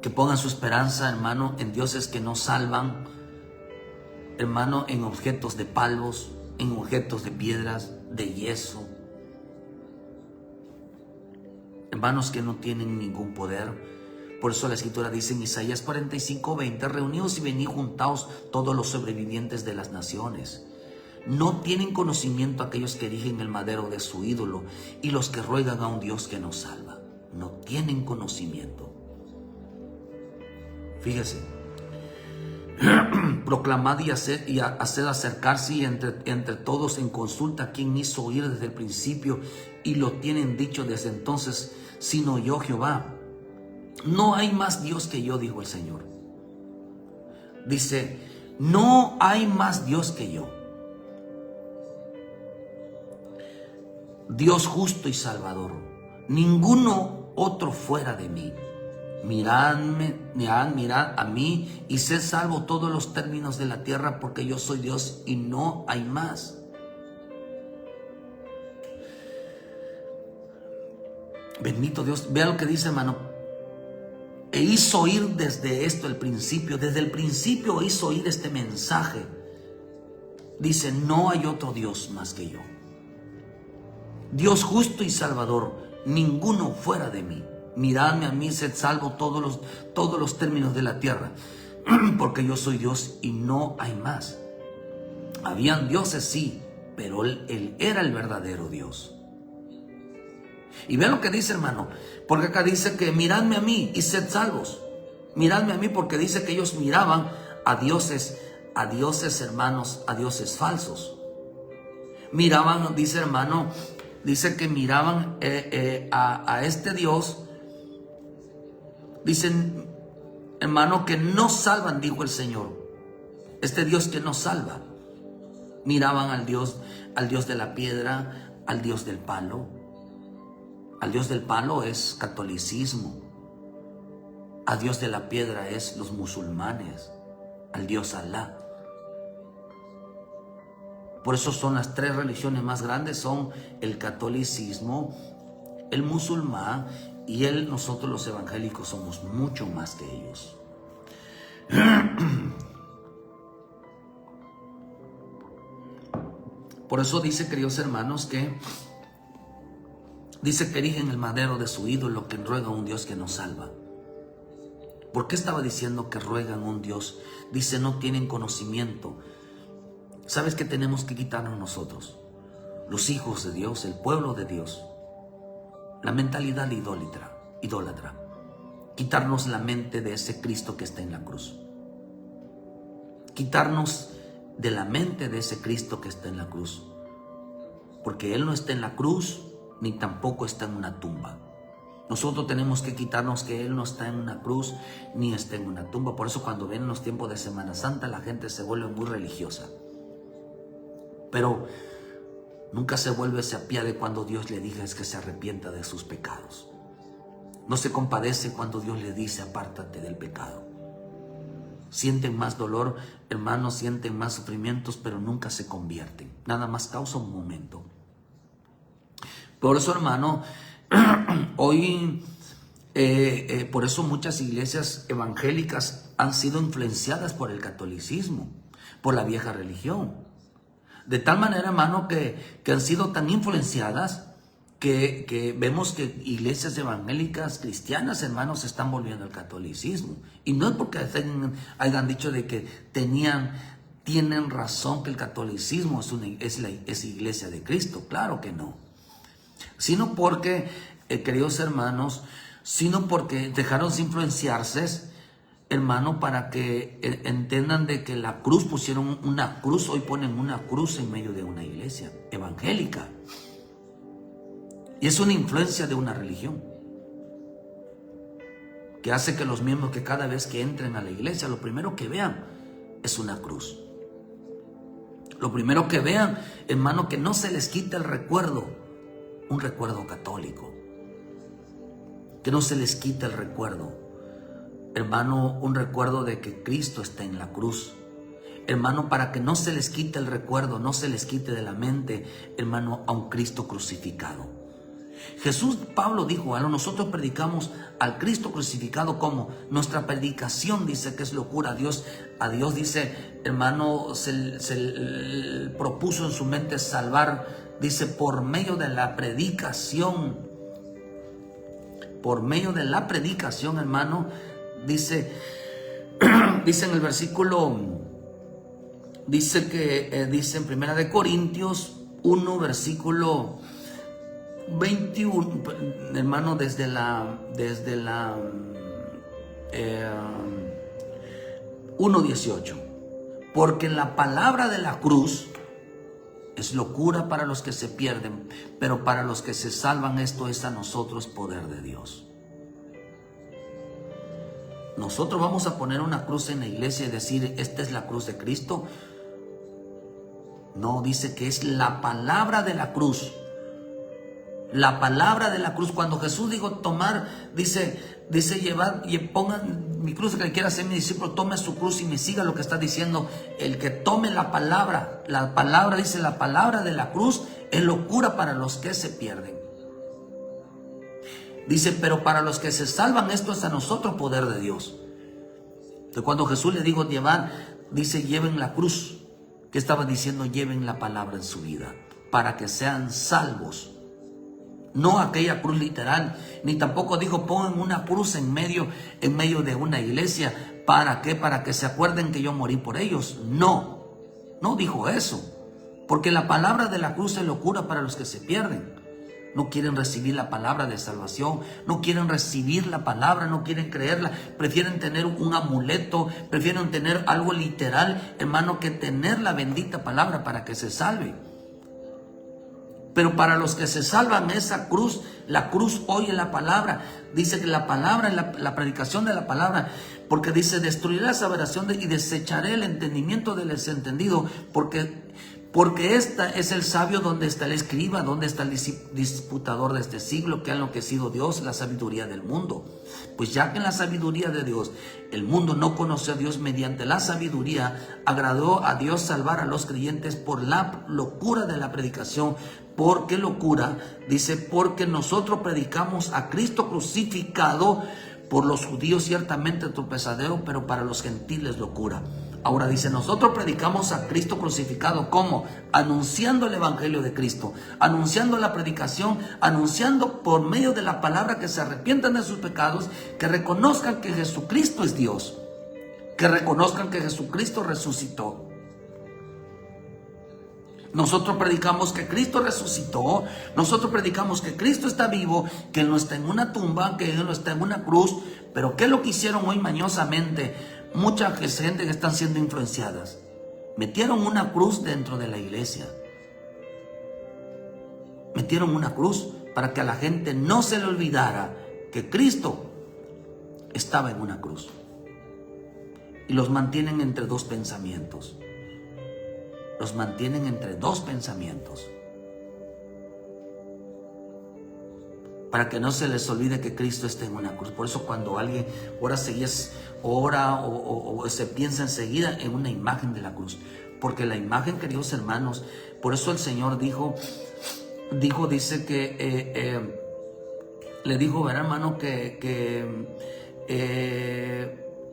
S1: que pongan su esperanza, hermano, en dioses que no salvan, hermano, en objetos de palos, en objetos de piedras, de yeso, hermanos que no tienen ningún poder. Por eso la escritura dice en Isaías 45:20, reunidos y venid juntaos todos los sobrevivientes de las naciones. No tienen conocimiento aquellos que erigen el madero de su ídolo y los que ruegan a un Dios que no salva. No tienen conocimiento. Fíjese. Proclamad y haced acercarse y entre todos en consulta quién hizo oír desde el principio y lo tienen dicho desde entonces, sino yo Jehová. No hay más Dios que yo, dijo el Señor. Dice, no hay más Dios que yo. Dios justo y salvador. Ninguno otro fuera de mí. Mirad a mí y sed salvo todos los términos de la tierra, porque yo soy Dios y no hay más. Bendito Dios. Vea lo que dice, hermano. E hizo oír desde esto el principio. Desde el principio hizo oír este mensaje. Dice, no hay otro Dios más que yo. Dios justo y salvador, ninguno fuera de mí. Miradme a mí, sed salvo todos los términos de la tierra, porque yo soy Dios y no hay más. Habían dioses, sí, pero él era el verdadero Dios. Y vean lo que dice, hermano, porque acá dice que miradme a mí y sed salvos. Miradme a mí, porque dice que ellos miraban a dioses, hermanos, a dioses falsos. Miraban, dice, hermano, dice que miraban a este Dios. Dicen, hermano, que no salvan, dijo el Señor. Este Dios que no salva. Miraban al Dios de la piedra, al Dios del palo. Al Dios del palo es catolicismo. Al Dios de la piedra es los musulmanes. Al Dios Alá. Por eso son las tres religiones más grandes, son el catolicismo, el musulmán y nosotros los evangélicos somos mucho más que ellos. Por eso dice, queridos hermanos, que dice que erigen el madero de su ídolo, que ruega a un Dios que no salva. ¿Por qué estaba diciendo que ruegan a un Dios? Dice, no tienen conocimiento. ¿Sabes qué tenemos que quitarnos nosotros? Los hijos de Dios, el pueblo de Dios. La mentalidad idólatra. Quitarnos la mente de ese Cristo que está en la cruz. Quitarnos de la mente de ese Cristo que está en la cruz. Porque Él no está en la cruz, ni tampoco está en una tumba. Nosotros tenemos que quitarnos que Él no está en una cruz, ni está en una tumba. Por eso cuando vienen los tiempos de Semana Santa, la gente se vuelve muy religiosa. Pero nunca se vuelve, se apiade cuando Dios le diga es que se arrepienta de sus pecados. No se compadece cuando Dios le dice apártate del pecado. Sienten más dolor, hermanos, sienten más sufrimientos, pero nunca se convierten. Nada más causa un momento. Por eso, hermano, hoy, por eso muchas iglesias evangélicas han sido influenciadas por el catolicismo, por la vieja religión. De tal manera, hermano, que han sido tan influenciadas que vemos que iglesias evangélicas cristianas, hermanos, se están volviendo al catolicismo. Y no es porque hayan dicho de que tienen razón que el catolicismo es iglesia de Cristo. Claro que no. Sino porque, queridos hermanos, sino porque dejaron de influenciarse, hermano, para que entiendan de que la cruz, pusieron una cruz, hoy ponen una cruz en medio de una iglesia evangélica. Y es una influencia de una religión que hace que los miembros, que cada vez que entren a la iglesia, lo primero que vean es una cruz. Lo primero que vean, hermano, que no se les quite el recuerdo, un recuerdo católico. Que no se les quite el recuerdo, hermano, un recuerdo de que Cristo está en la cruz. Hermano, para que no se les quite el recuerdo, no se les quite de la mente, hermano, a un Cristo crucificado. Pablo dijo algo, nosotros predicamos al Cristo crucificado como nuestra predicación, dice que es locura. A Dios dice, hermano, se propuso en su mente salvar, dice, por medio de la predicación. Por medio de la predicación, hermano, dice en el versículo, dice en 1 Corintios 1, versículo 21, hermano, desde la 1:18. Porque la palabra de la cruz es locura para los que se pierden, pero para los que se salvan, esto es a nosotros poder de Dios. Nosotros vamos a poner una cruz en la iglesia y decir, esta es la cruz de Cristo. No, dice que es la palabra de la cruz. La palabra de la cruz. Cuando Jesús dijo tomar, dice llevad y pongan mi cruz, el que quiera ser mi discípulo, tome su cruz y me siga. Lo que está diciendo, el que tome la palabra, dice, la palabra de la cruz es locura para los que se pierden. Dice, pero para los que se salvan, esto es a nosotros poder de Dios. Entonces, cuando Jesús le dijo llevar, dice, lleven la cruz. ¿Qué estaba diciendo? Lleven la palabra en su vida para que sean salvos. No aquella cruz literal, ni tampoco dijo pongan una cruz en medio de una iglesia. ¿Para qué? Para que se acuerden que yo morí por ellos. No, no dijo eso. Porque la palabra de la cruz es locura para los que se pierden. No quieren recibir la palabra de salvación, no quieren recibir la palabra, no quieren creerla, prefieren tener un amuleto, prefieren tener algo literal, hermano, que tener la bendita palabra para que se salve. Pero para los que se salvan, esa cruz, la cruz oye la palabra. Dice que la palabra, la predicación de la palabra, porque dice, destruiré la aseveración y desecharé el entendimiento del desentendido, porque esta es el sabio, donde está el escriba, donde está el disputador de este siglo, que ha enloquecido Dios, la sabiduría del mundo. Pues ya que en la sabiduría de Dios el mundo no conoció a Dios, mediante la sabiduría agradó a Dios salvar a los creyentes por la locura de la predicación. ¿Por qué locura? Dice, porque nosotros predicamos a Cristo crucificado, por los judíos ciertamente tropezadero, pero para los gentiles locura. Ahora dice, nosotros predicamos a Cristo crucificado. ¿Cómo? Anunciando el evangelio de Cristo, anunciando la predicación, anunciando por medio de la palabra que se arrepientan de sus pecados, que reconozcan que Jesucristo es Dios, que reconozcan que Jesucristo resucitó. Nosotros predicamos que Cristo resucitó, nosotros predicamos que Cristo está vivo, que Él no está en una tumba, que Él no está en una cruz. Pero ¿qué es lo que hicieron hoy mañosamente? Mucha gente que están siendo influenciadas. Metieron una cruz dentro de la iglesia. Metieron una cruz para que a la gente no se le olvidara que Cristo estaba en una cruz. Y los mantienen entre dos pensamientos. Los mantienen entre dos pensamientos. Para que no se les olvide que Cristo está en una cruz. Por eso cuando alguien ora o se piensa enseguida en una imagen de la cruz. Porque la imagen, queridos hermanos, por eso el Señor dice que le dijo, verá hermano,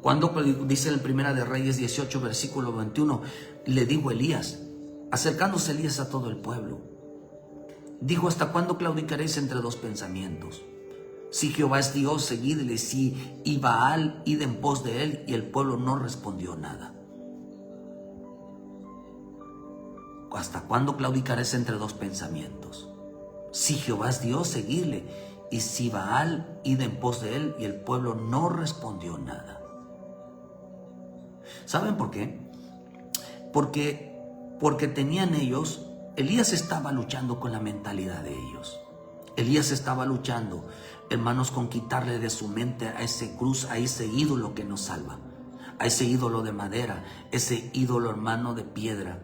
S1: cuando dice en Primera de Reyes 18, versículo 21, le dijo Elías, acercándose Elías a todo el pueblo, dijo, ¿hasta cuándo claudicaréis entre dos pensamientos? Si Jehová es Dios, seguidle, y Baal, id en pos de él. Y el pueblo no respondió nada. ¿Hasta cuándo claudicaréis entre dos pensamientos? Si Jehová es Dios, seguidle, y si Baal, id en pos de él. Y el pueblo no respondió nada. ¿Saben por qué? Porque tenían ellos, Elías estaba luchando con la mentalidad de ellos. Elías estaba luchando, hermanos, con quitarle de su mente a ese cruz, a ese ídolo que nos salva, a ese ídolo de madera, ese ídolo, hermano, de piedra,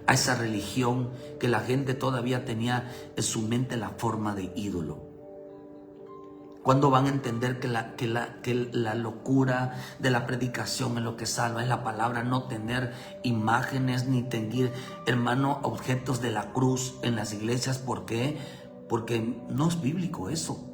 S1: a esa religión que la gente todavía tenía en su mente la forma de ídolo. ¿Cuándo van a entender que la locura de la predicación es lo que salva? Es la palabra, no tener imágenes ni tener, hermano, objetos de la cruz en las iglesias. ¿Por qué? Porque no es bíblico eso.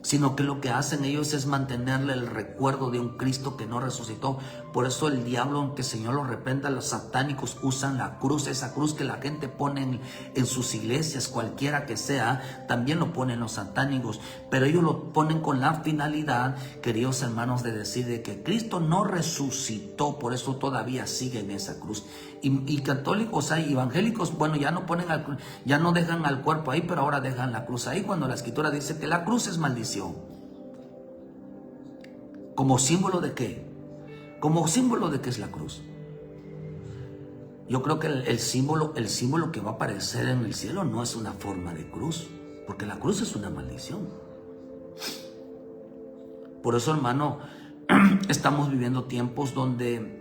S1: Sino que lo que hacen ellos es mantenerle el recuerdo de un Cristo que no resucitó. Por eso el diablo, aunque el Señor lo reprenda, los satánicos usan la cruz, esa cruz que la gente pone en sus iglesias, cualquiera que sea, también lo ponen los satánicos. Pero ellos lo ponen con la finalidad, queridos hermanos, de decir de que Cristo no resucitó, por eso todavía siguen esa cruz. Y católicos, evangélicos, bueno, ya no dejan al cuerpo ahí, pero ahora dejan la cruz ahí, cuando la Escritura dice que la cruz es maldición. ¿Como símbolo de qué? Como símbolo de qué es la cruz. Yo creo que el símbolo que va a aparecer en el cielo no es una forma de cruz, porque la cruz es una maldición. Por eso, hermano, estamos viviendo tiempos donde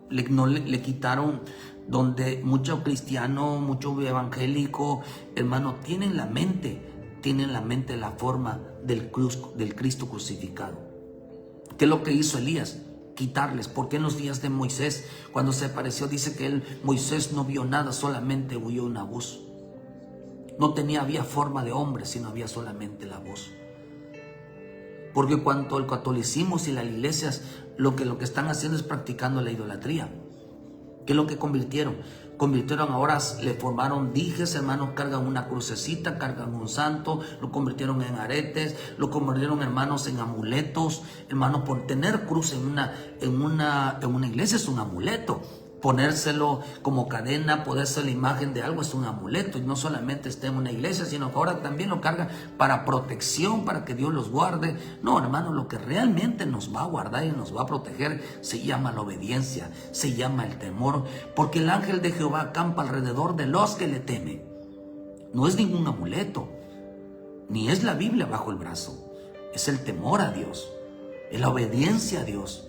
S1: le quitaron, donde mucho cristiano, mucho evangélico, hermano, tienen la mente la forma del Cristo crucificado. ¿Qué es lo que hizo Elías? Quitarles. Porque en los días de Moisés, cuando se apareció, dice que Moisés no vio nada, solamente oyó una voz. No había forma de hombre, sino había solamente la voz. Porque cuanto el catolicismo y las iglesias lo que están haciendo es practicando la idolatría. ¿Qué es lo que convirtieron? Ahora, le formaron dijes, hermanos, cargan una crucecita, cargan un santo, lo convirtieron en aretes, lo convirtieron, hermanos, en amuletos. Hermanos, por tener cruz en una iglesia es un amuleto. Ponérselo como cadena, ponerse la imagen de algo es un amuleto. Y no solamente está en una iglesia, sino que ahora también lo cargan para protección, para que Dios los guarde. No, hermano, lo que realmente nos va a guardar y nos va a proteger se llama la obediencia, se llama el temor. Porque el ángel de Jehová acampa alrededor de los que le temen. No es ningún amuleto, ni es la Biblia bajo el brazo. Es el temor a Dios, es la obediencia a Dios.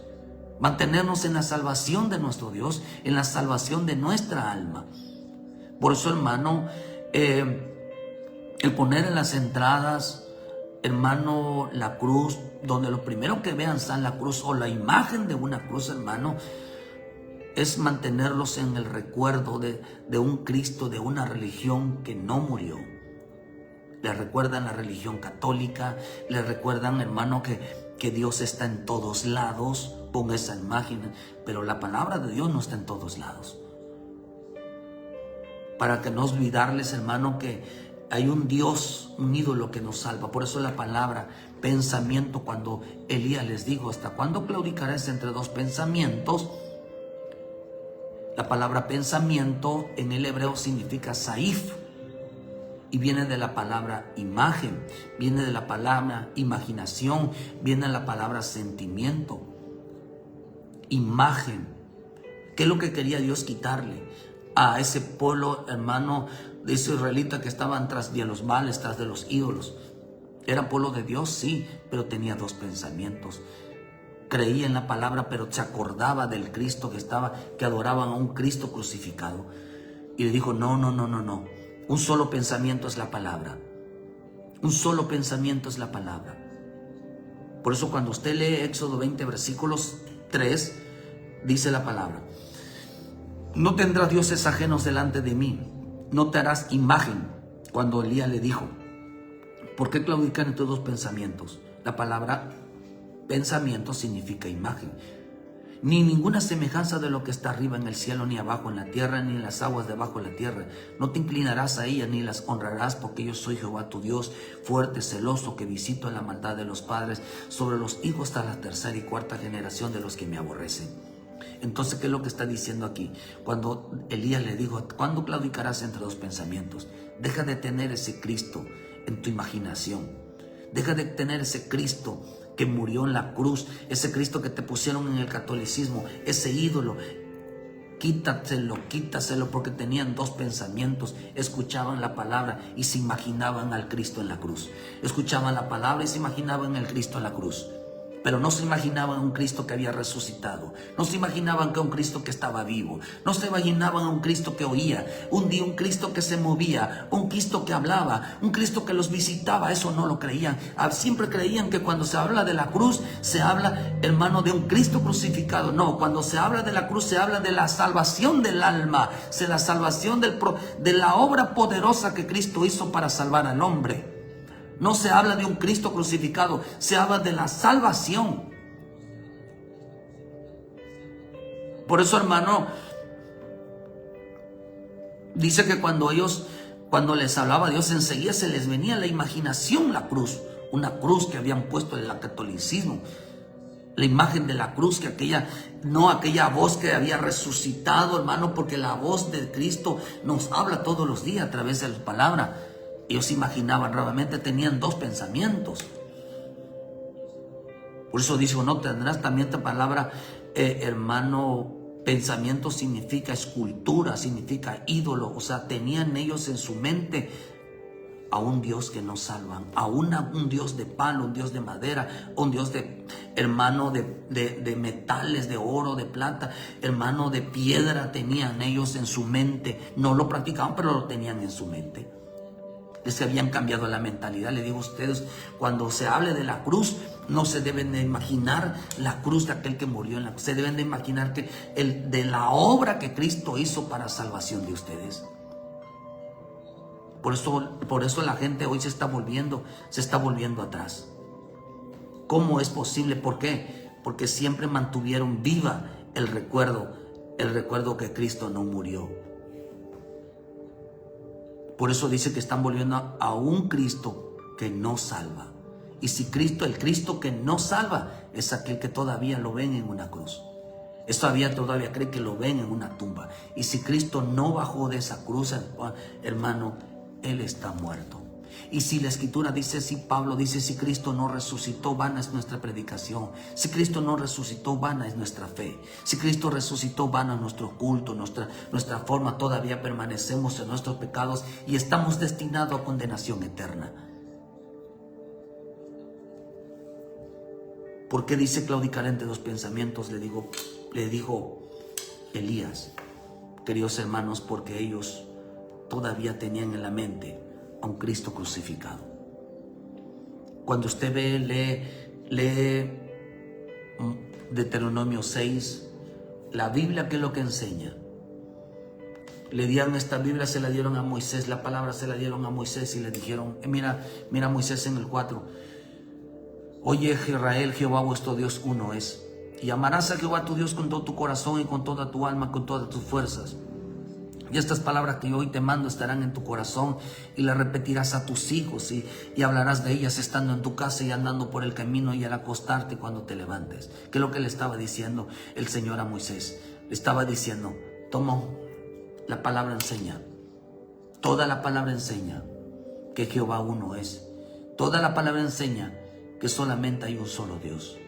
S1: Mantenernos en la salvación de nuestro Dios, en la salvación de nuestra alma. Por eso, hermano, el poner en las entradas, hermano, la cruz, donde lo primero que vean sea la cruz o la imagen de una cruz, hermano, es mantenerlos en el recuerdo de un Cristo, de una religión que no murió. Le recuerdan la religión católica, le recuerdan, hermano, que Dios está en todos lados, con esa imagen, pero la palabra de Dios no está en todos lados. Para que no olvidarles, hermano, que hay un Dios, un ídolo que nos salva. Por eso la palabra pensamiento, cuando Elías les dijo, ¿hasta cuándo claudicarás entre dos pensamientos? La palabra pensamiento en el hebreo significa saif. Y viene de la palabra imagen, viene de la palabra imaginación, viene de la palabra sentimiento. Imagen. ¿Qué es lo que quería Dios quitarle a ese pueblo, hermano, de ese israelita que estaban tras de los males, tras de los ídolos? Era pueblo de Dios, sí, pero tenía dos pensamientos. Creía en la palabra, pero se acordaba del Cristo que adoraban a un Cristo crucificado. Y le dijo, no. Un solo pensamiento es la palabra. Un solo pensamiento es la palabra. Por eso cuando usted lee Éxodo 20, versículos 3, dice la palabra: no tendrás dioses ajenos delante de mí, no te harás imagen. Cuando Elías le dijo, ¿por qué claudican entre dos pensamientos? La palabra pensamiento significa imagen. Ni ninguna semejanza de lo que está arriba en el cielo, ni abajo en la tierra, ni en las aguas debajo de la tierra. No te inclinarás a ellas, ni las honrarás, porque yo soy Jehová tu Dios, fuerte, celoso, que visito la maldad de los padres sobre los hijos hasta la tercera y cuarta generación de los que me aborrecen. Entonces, ¿qué es lo que está diciendo aquí? Cuando Elías le dijo, ¿cuándo claudicarás entre dos pensamientos? Deja de tener ese Cristo en tu imaginación. Deja de tener ese Cristo que murió en la cruz, ese Cristo que te pusieron en el catolicismo, ese ídolo. Quítaselo, porque tenían dos pensamientos. Escuchaban la palabra y se imaginaban al Cristo en la cruz. Escuchaban la palabra y se imaginaban al Cristo en la cruz. Pero no se imaginaban a un Cristo que había resucitado. No se imaginaban que un Cristo que estaba vivo. No se imaginaban a un Cristo que oía. Un Cristo que se movía. Un Cristo que hablaba. Un Cristo que los visitaba. Eso no lo creían. Siempre creían que cuando se habla de la cruz, se habla, hermano, de un Cristo crucificado. No, cuando se habla de la cruz, se habla de la salvación del alma. De la salvación de la obra poderosa que Cristo hizo para salvar al hombre. No se habla de un Cristo crucificado, se habla de la salvación. Por eso, hermano, dice que cuando les hablaba Dios, enseguida se les venía a la imaginación la cruz. Una cruz que habían puesto en el catolicismo. La imagen de la cruz, que aquella voz que había resucitado, hermano, porque la voz de Cristo nos habla todos los días a través de la palabra. Ellos imaginaban, realmente tenían dos pensamientos. Por eso dijo, no tendrás también esta palabra, hermano, pensamiento significa escultura, significa ídolo. O sea, tenían ellos en su mente a un Dios que nos salva, a un Dios de palo, un Dios de madera, un Dios de, hermano, de metales, de oro, de plata, hermano, de piedra. Tenían ellos en su mente. No lo practicaban, pero lo tenían en su mente. Les habían cambiado la mentalidad. Le digo a ustedes, cuando se hable de la cruz, no se deben de imaginar la cruz de aquel que murió en la cruz. Se deben de imaginar de la obra que Cristo hizo para salvación de ustedes. Por eso la gente hoy se está volviendo atrás. ¿Cómo es posible? ¿Por qué? Porque siempre mantuvieron viva el recuerdo que Cristo no murió. Por eso dice que están volviendo a un Cristo que no salva. Y si el Cristo que no salva es aquel que todavía lo ven en una cruz. Todavía cree que lo ven en una tumba. Y si Cristo no bajó de esa cruz, hermano, Él está muerto. Y si la Escritura dice, si Pablo dice, si Cristo no resucitó, vana es nuestra predicación. Si Cristo no resucitó, vana es nuestra fe. Si Cristo resucitó, vana es nuestro culto, nuestra forma. Todavía permanecemos en nuestros pecados y estamos destinados a condenación eterna. ¿Por qué dice claudicar entre dos pensamientos? Le dijo Elías, queridos hermanos, porque ellos todavía tenían en la mente a un Cristo crucificado. Cuando usted lee Deuteronomio 6, la Biblia, ¿qué es lo que enseña? Le dieron esta Biblia, se la dieron a Moisés, la palabra se la dieron a Moisés y le dijeron, mira Moisés en el 4, oye Israel, Jehová vuestro Dios uno es, y amarás a Jehová tu Dios con todo tu corazón y con toda tu alma, con todas tus fuerzas. Y estas palabras que yo hoy te mando estarán en tu corazón y las repetirás a tus hijos y hablarás de ellas estando en tu casa y andando por el camino y al acostarte cuando te levantes. ¿Qué es lo que le estaba diciendo el Señor a Moisés? Le estaba diciendo, toma, la palabra enseña, toda la palabra enseña que Jehová uno es. Toda la palabra enseña que solamente hay un solo Dios.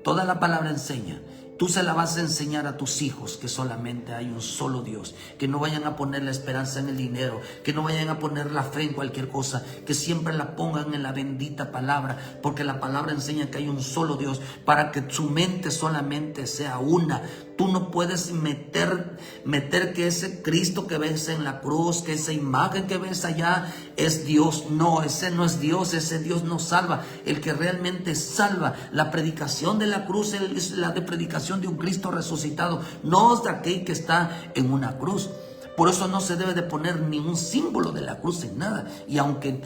S1: Toda la palabra enseña. Tú se la vas a enseñar a tus hijos que solamente hay un solo Dios, que no vayan a poner la esperanza en el dinero, que no vayan a poner la fe en cualquier cosa, que siempre la pongan en la bendita palabra, porque la palabra enseña que hay un solo Dios, para que su mente solamente sea una. Tú no puedes meter que ese Cristo que ves en la cruz, que esa imagen que ves allá es Dios. No, ese no es Dios, ese Dios no salva. El que realmente salva, la predicación de la cruz es la de predicación de un Cristo resucitado, no es de aquel que está en una cruz. Por eso no se debe de poner ningún símbolo de la cruz en nada. Y aunque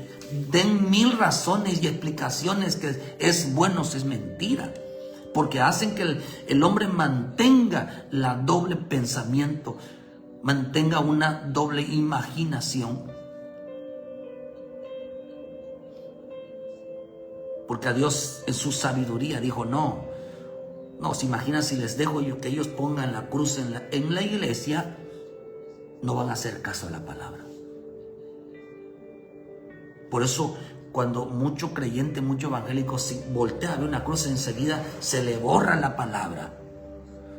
S1: den 1000 razones y explicaciones que es bueno, es mentira. Porque hacen que el hombre mantenga la doble pensamiento, mantenga una doble imaginación. Porque a Dios en su sabiduría dijo, no, se imagina si les dejo yo que ellos pongan la cruz en la iglesia, no van a hacer caso a la palabra. Por eso, cuando mucho creyente, mucho evangélico, si voltea a ver una cruz, enseguida se le borra la palabra.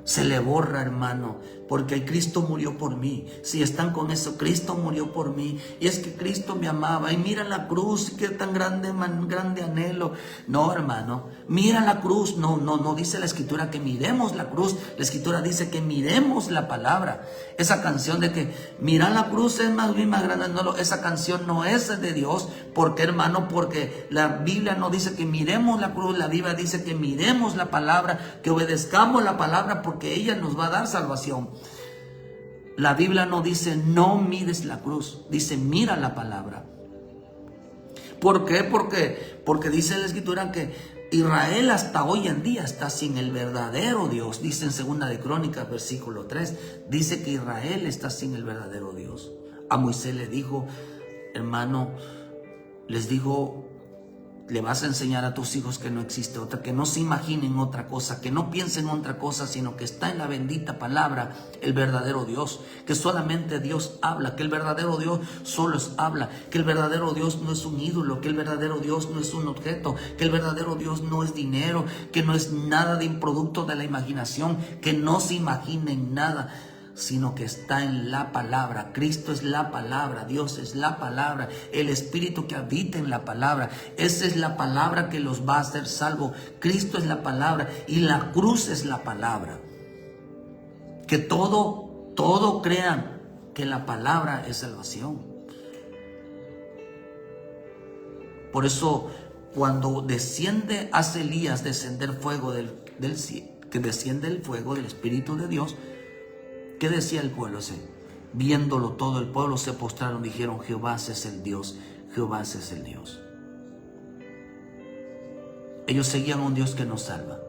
S1: Se le borra, hermano, porque Cristo murió por mí. Si están con eso, Cristo murió por mí. Y es que Cristo me amaba. Y mira la cruz, qué tan grande anhelo. No, hermano, mira la cruz. No dice la Escritura que miremos la cruz. La Escritura dice que miremos la palabra. Esa canción de que mira la cruz es más bien más grande. No, esa canción no es de Dios. ¿Por qué, hermano? Porque la Biblia no dice que miremos la cruz. La Biblia dice que miremos la palabra, que obedezcamos la palabra, porque ella nos va a dar salvación. La Biblia no dice no mires la cruz, dice mira la palabra. ¿Por qué? Porque dice la Escritura que Israel hasta hoy en día está sin el verdadero Dios. Dice en 2 de Crónicas, versículo 3, dice que Israel está sin el verdadero Dios. A Moisés le dijo, hermano, les digo, le vas a enseñar a tus hijos que no existe otra, que no se imaginen otra cosa, que no piensen otra cosa, sino que está en la bendita palabra el verdadero Dios, que solamente Dios habla, que el verdadero Dios solo habla, que el verdadero Dios no es un ídolo, que el verdadero Dios no es un objeto, que el verdadero Dios no es dinero, que no es nada de un producto de la imaginación, que no se imaginen nada, sino que está en la palabra. Cristo es la palabra, Dios es la palabra, el Espíritu que habita en la palabra. Esa es la palabra que los va a hacer salvo. Cristo es la palabra y la cruz es la palabra. Que todo crean que la palabra es salvación. Por eso cuando hace Elías descender fuego que desciende el fuego del Espíritu de Dios, ¿qué decía el pueblo ese? Viéndolo todo el pueblo se postraron, dijeron: Jehová es el Dios, Jehová es el Dios. Ellos seguían a un Dios que nos salva.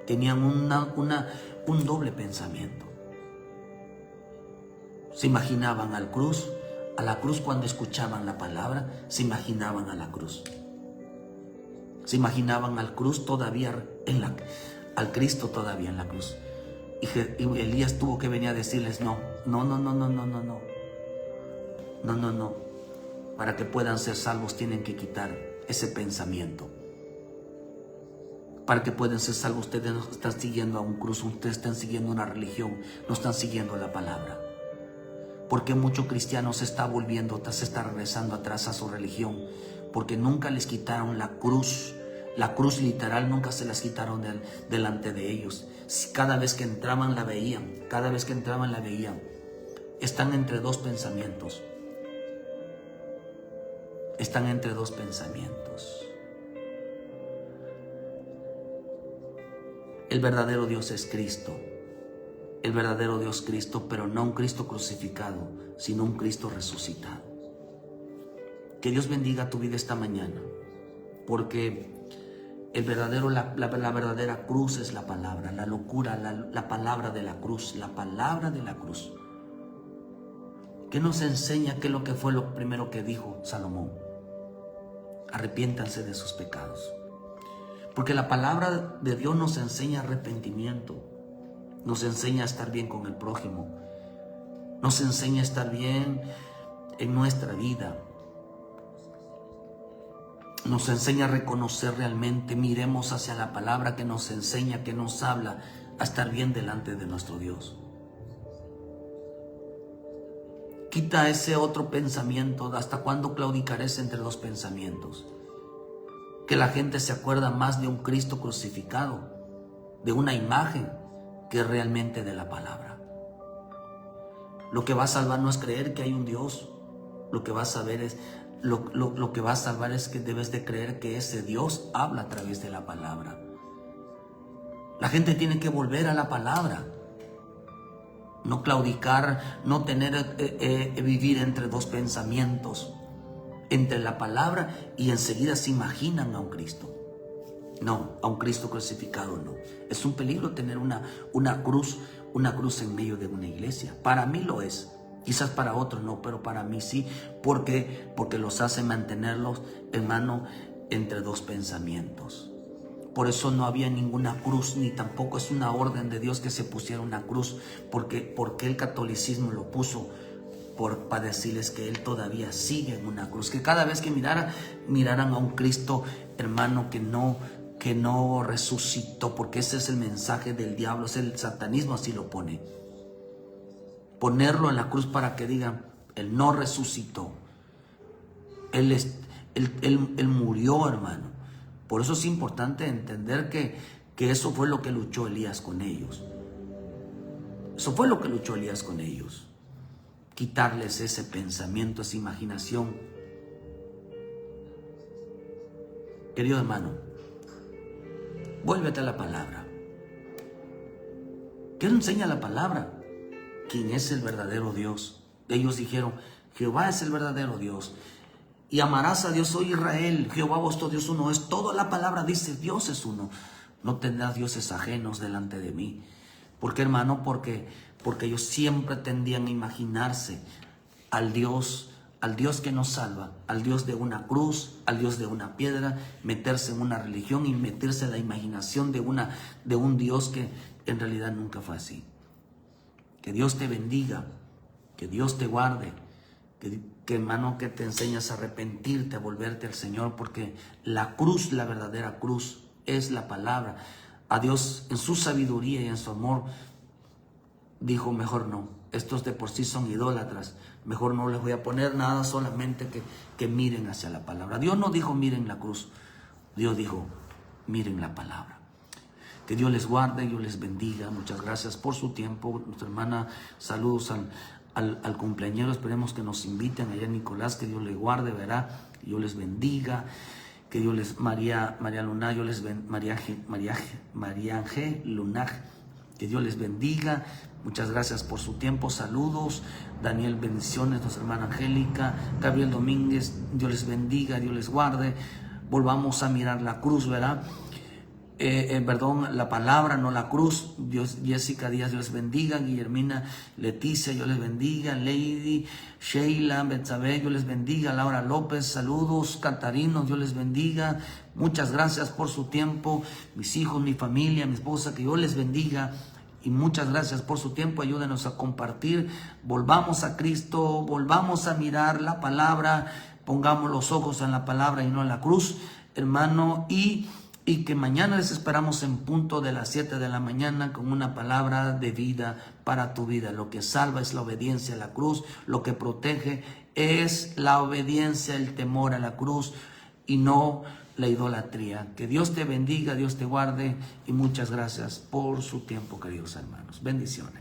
S1: Tenían un doble pensamiento. Se imaginaban a la cruz cuando escuchaban la palabra, se imaginaban a la cruz. Se imaginaban al cruz todavía al Cristo todavía en la cruz. Y Elías tuvo que venir a decirles: no. Para que puedan ser salvos tienen que quitar ese pensamiento. Para que puedan ser salvos, ustedes no están siguiendo a un cruz, ustedes están siguiendo una religión, no están siguiendo la palabra. Porque muchos cristianos se está regresando atrás a su religión, porque nunca les quitaron la cruz. La cruz literal nunca se las quitaron delante de ellos. Cada vez que entraban la veían, Están entre dos pensamientos. El verdadero Dios es Cristo. El verdadero Dios Cristo, pero no un Cristo crucificado, sino un Cristo resucitado. Que Dios bendiga tu vida esta mañana, porque la verdadera cruz es la palabra, la locura, la palabra de la cruz, ¿Qué nos enseña? ¿Qué es lo que fue lo primero que dijo Salomón? Arrepiéntanse de sus pecados. Porque la palabra de Dios nos enseña arrepentimiento, nos enseña a estar bien con el prójimo, nos enseña a estar bien en nuestra vida, nos enseña a reconocer realmente, miremos hacia la palabra que nos enseña, que nos habla a estar bien delante de nuestro Dios. Quita ese otro pensamiento. ¿Hasta cuándo claudicarás entre dos pensamientos? Que la gente se acuerda más de un Cristo crucificado, de una imagen, que realmente de la palabra. Lo que va a salvar no es creer que hay un Dios. Lo que va a salvar es que debes de creer que ese Dios habla a través de la palabra. La gente tiene que volver a la palabra. No claudicar, no vivir entre dos pensamientos, entre la palabra y enseguida se imaginan a un Cristo. No, a un Cristo crucificado no. Es un peligro tener una cruz en medio de una iglesia. Para mí lo es. Quizás para otros no, pero para mí sí. Porque los hace mantenerlos, hermano, entre dos pensamientos. Por eso no había ninguna cruz, ni tampoco es una orden de Dios que se pusiera una cruz, porque el catolicismo lo puso para decirles que Él todavía sigue en una cruz, que cada vez que miraran a un Cristo, hermano, que no resucitó, porque ese es el mensaje del diablo, es el satanismo, así lo pone. Ponerlo en la cruz para que digan: Él no resucitó, Él murió, hermano. Por eso es importante entender que eso fue lo que luchó Elías con ellos. Quitarles ese pensamiento, esa imaginación. Querido hermano, vuélvete a la palabra. ¿Qué nos enseña la palabra? ¿Quién es el verdadero Dios? Ellos dijeron: Jehová es el verdadero Dios. Y amarás a Dios, oh Israel, Jehová vuestro Dios uno es. Toda la palabra dice: Dios es uno. No tendrás dioses ajenos delante de mí. ¿Por qué, hermano? Porque ellos siempre tendían a imaginarse al Dios que nos salva, al Dios de una cruz, al Dios de una piedra, meterse en una religión y meterse en la imaginación de un Dios que en realidad nunca fue así. Que Dios te bendiga, que Dios te guarde, que hermano, que te enseñas a arrepentirte, a volverte al Señor, porque la cruz, la verdadera cruz, es la palabra. A Dios, en su sabiduría y en su amor, dijo: mejor no, estos de por sí son idólatras, mejor no les voy a poner nada, solamente que miren hacia la palabra. Dios no dijo: miren la cruz, Dios dijo: miren la palabra. Que Dios les guarde, Dios les bendiga. Muchas gracias por su tiempo. Nuestra hermana, saludos al cumpleañero, esperemos que nos inviten allá, Nicolás, que Dios les guarde, verá, Dios les bendiga, que Dios les, María Luna, Dios les bendiga, María Ángel Lunar, Que Dios les bendiga. Muchas gracias por su tiempo. Saludos. Daniel, bendiciones. Nuestra hermana Angélica. Gabriel Domínguez, Dios les bendiga, Dios les guarde. Volvamos a mirar la cruz, ¿verdad? Perdón, la palabra, no la cruz. Dios, Jessica Díaz, Dios les bendiga. Guillermina, Leticia, Dios les bendiga. Lady, Sheila, Betsabe, Dios les bendiga. Laura López, saludos. Catarino, Dios les bendiga. Muchas gracias por su tiempo. Mis hijos, mi familia, mi esposa, que Dios les bendiga. Y muchas gracias por su tiempo. Ayúdenos a compartir. Volvamos a Cristo, volvamos a mirar la palabra. Pongamos los ojos en la palabra y no en la cruz, hermano. Y que mañana les esperamos en punto de las 7 de la mañana con una palabra de vida para tu vida. Lo que salva es la obediencia a la cruz. Lo que protege es la obediencia, el temor a la cruz y no la idolatría. Que Dios te bendiga, Dios te guarde y muchas gracias por su tiempo, queridos hermanos. Bendiciones.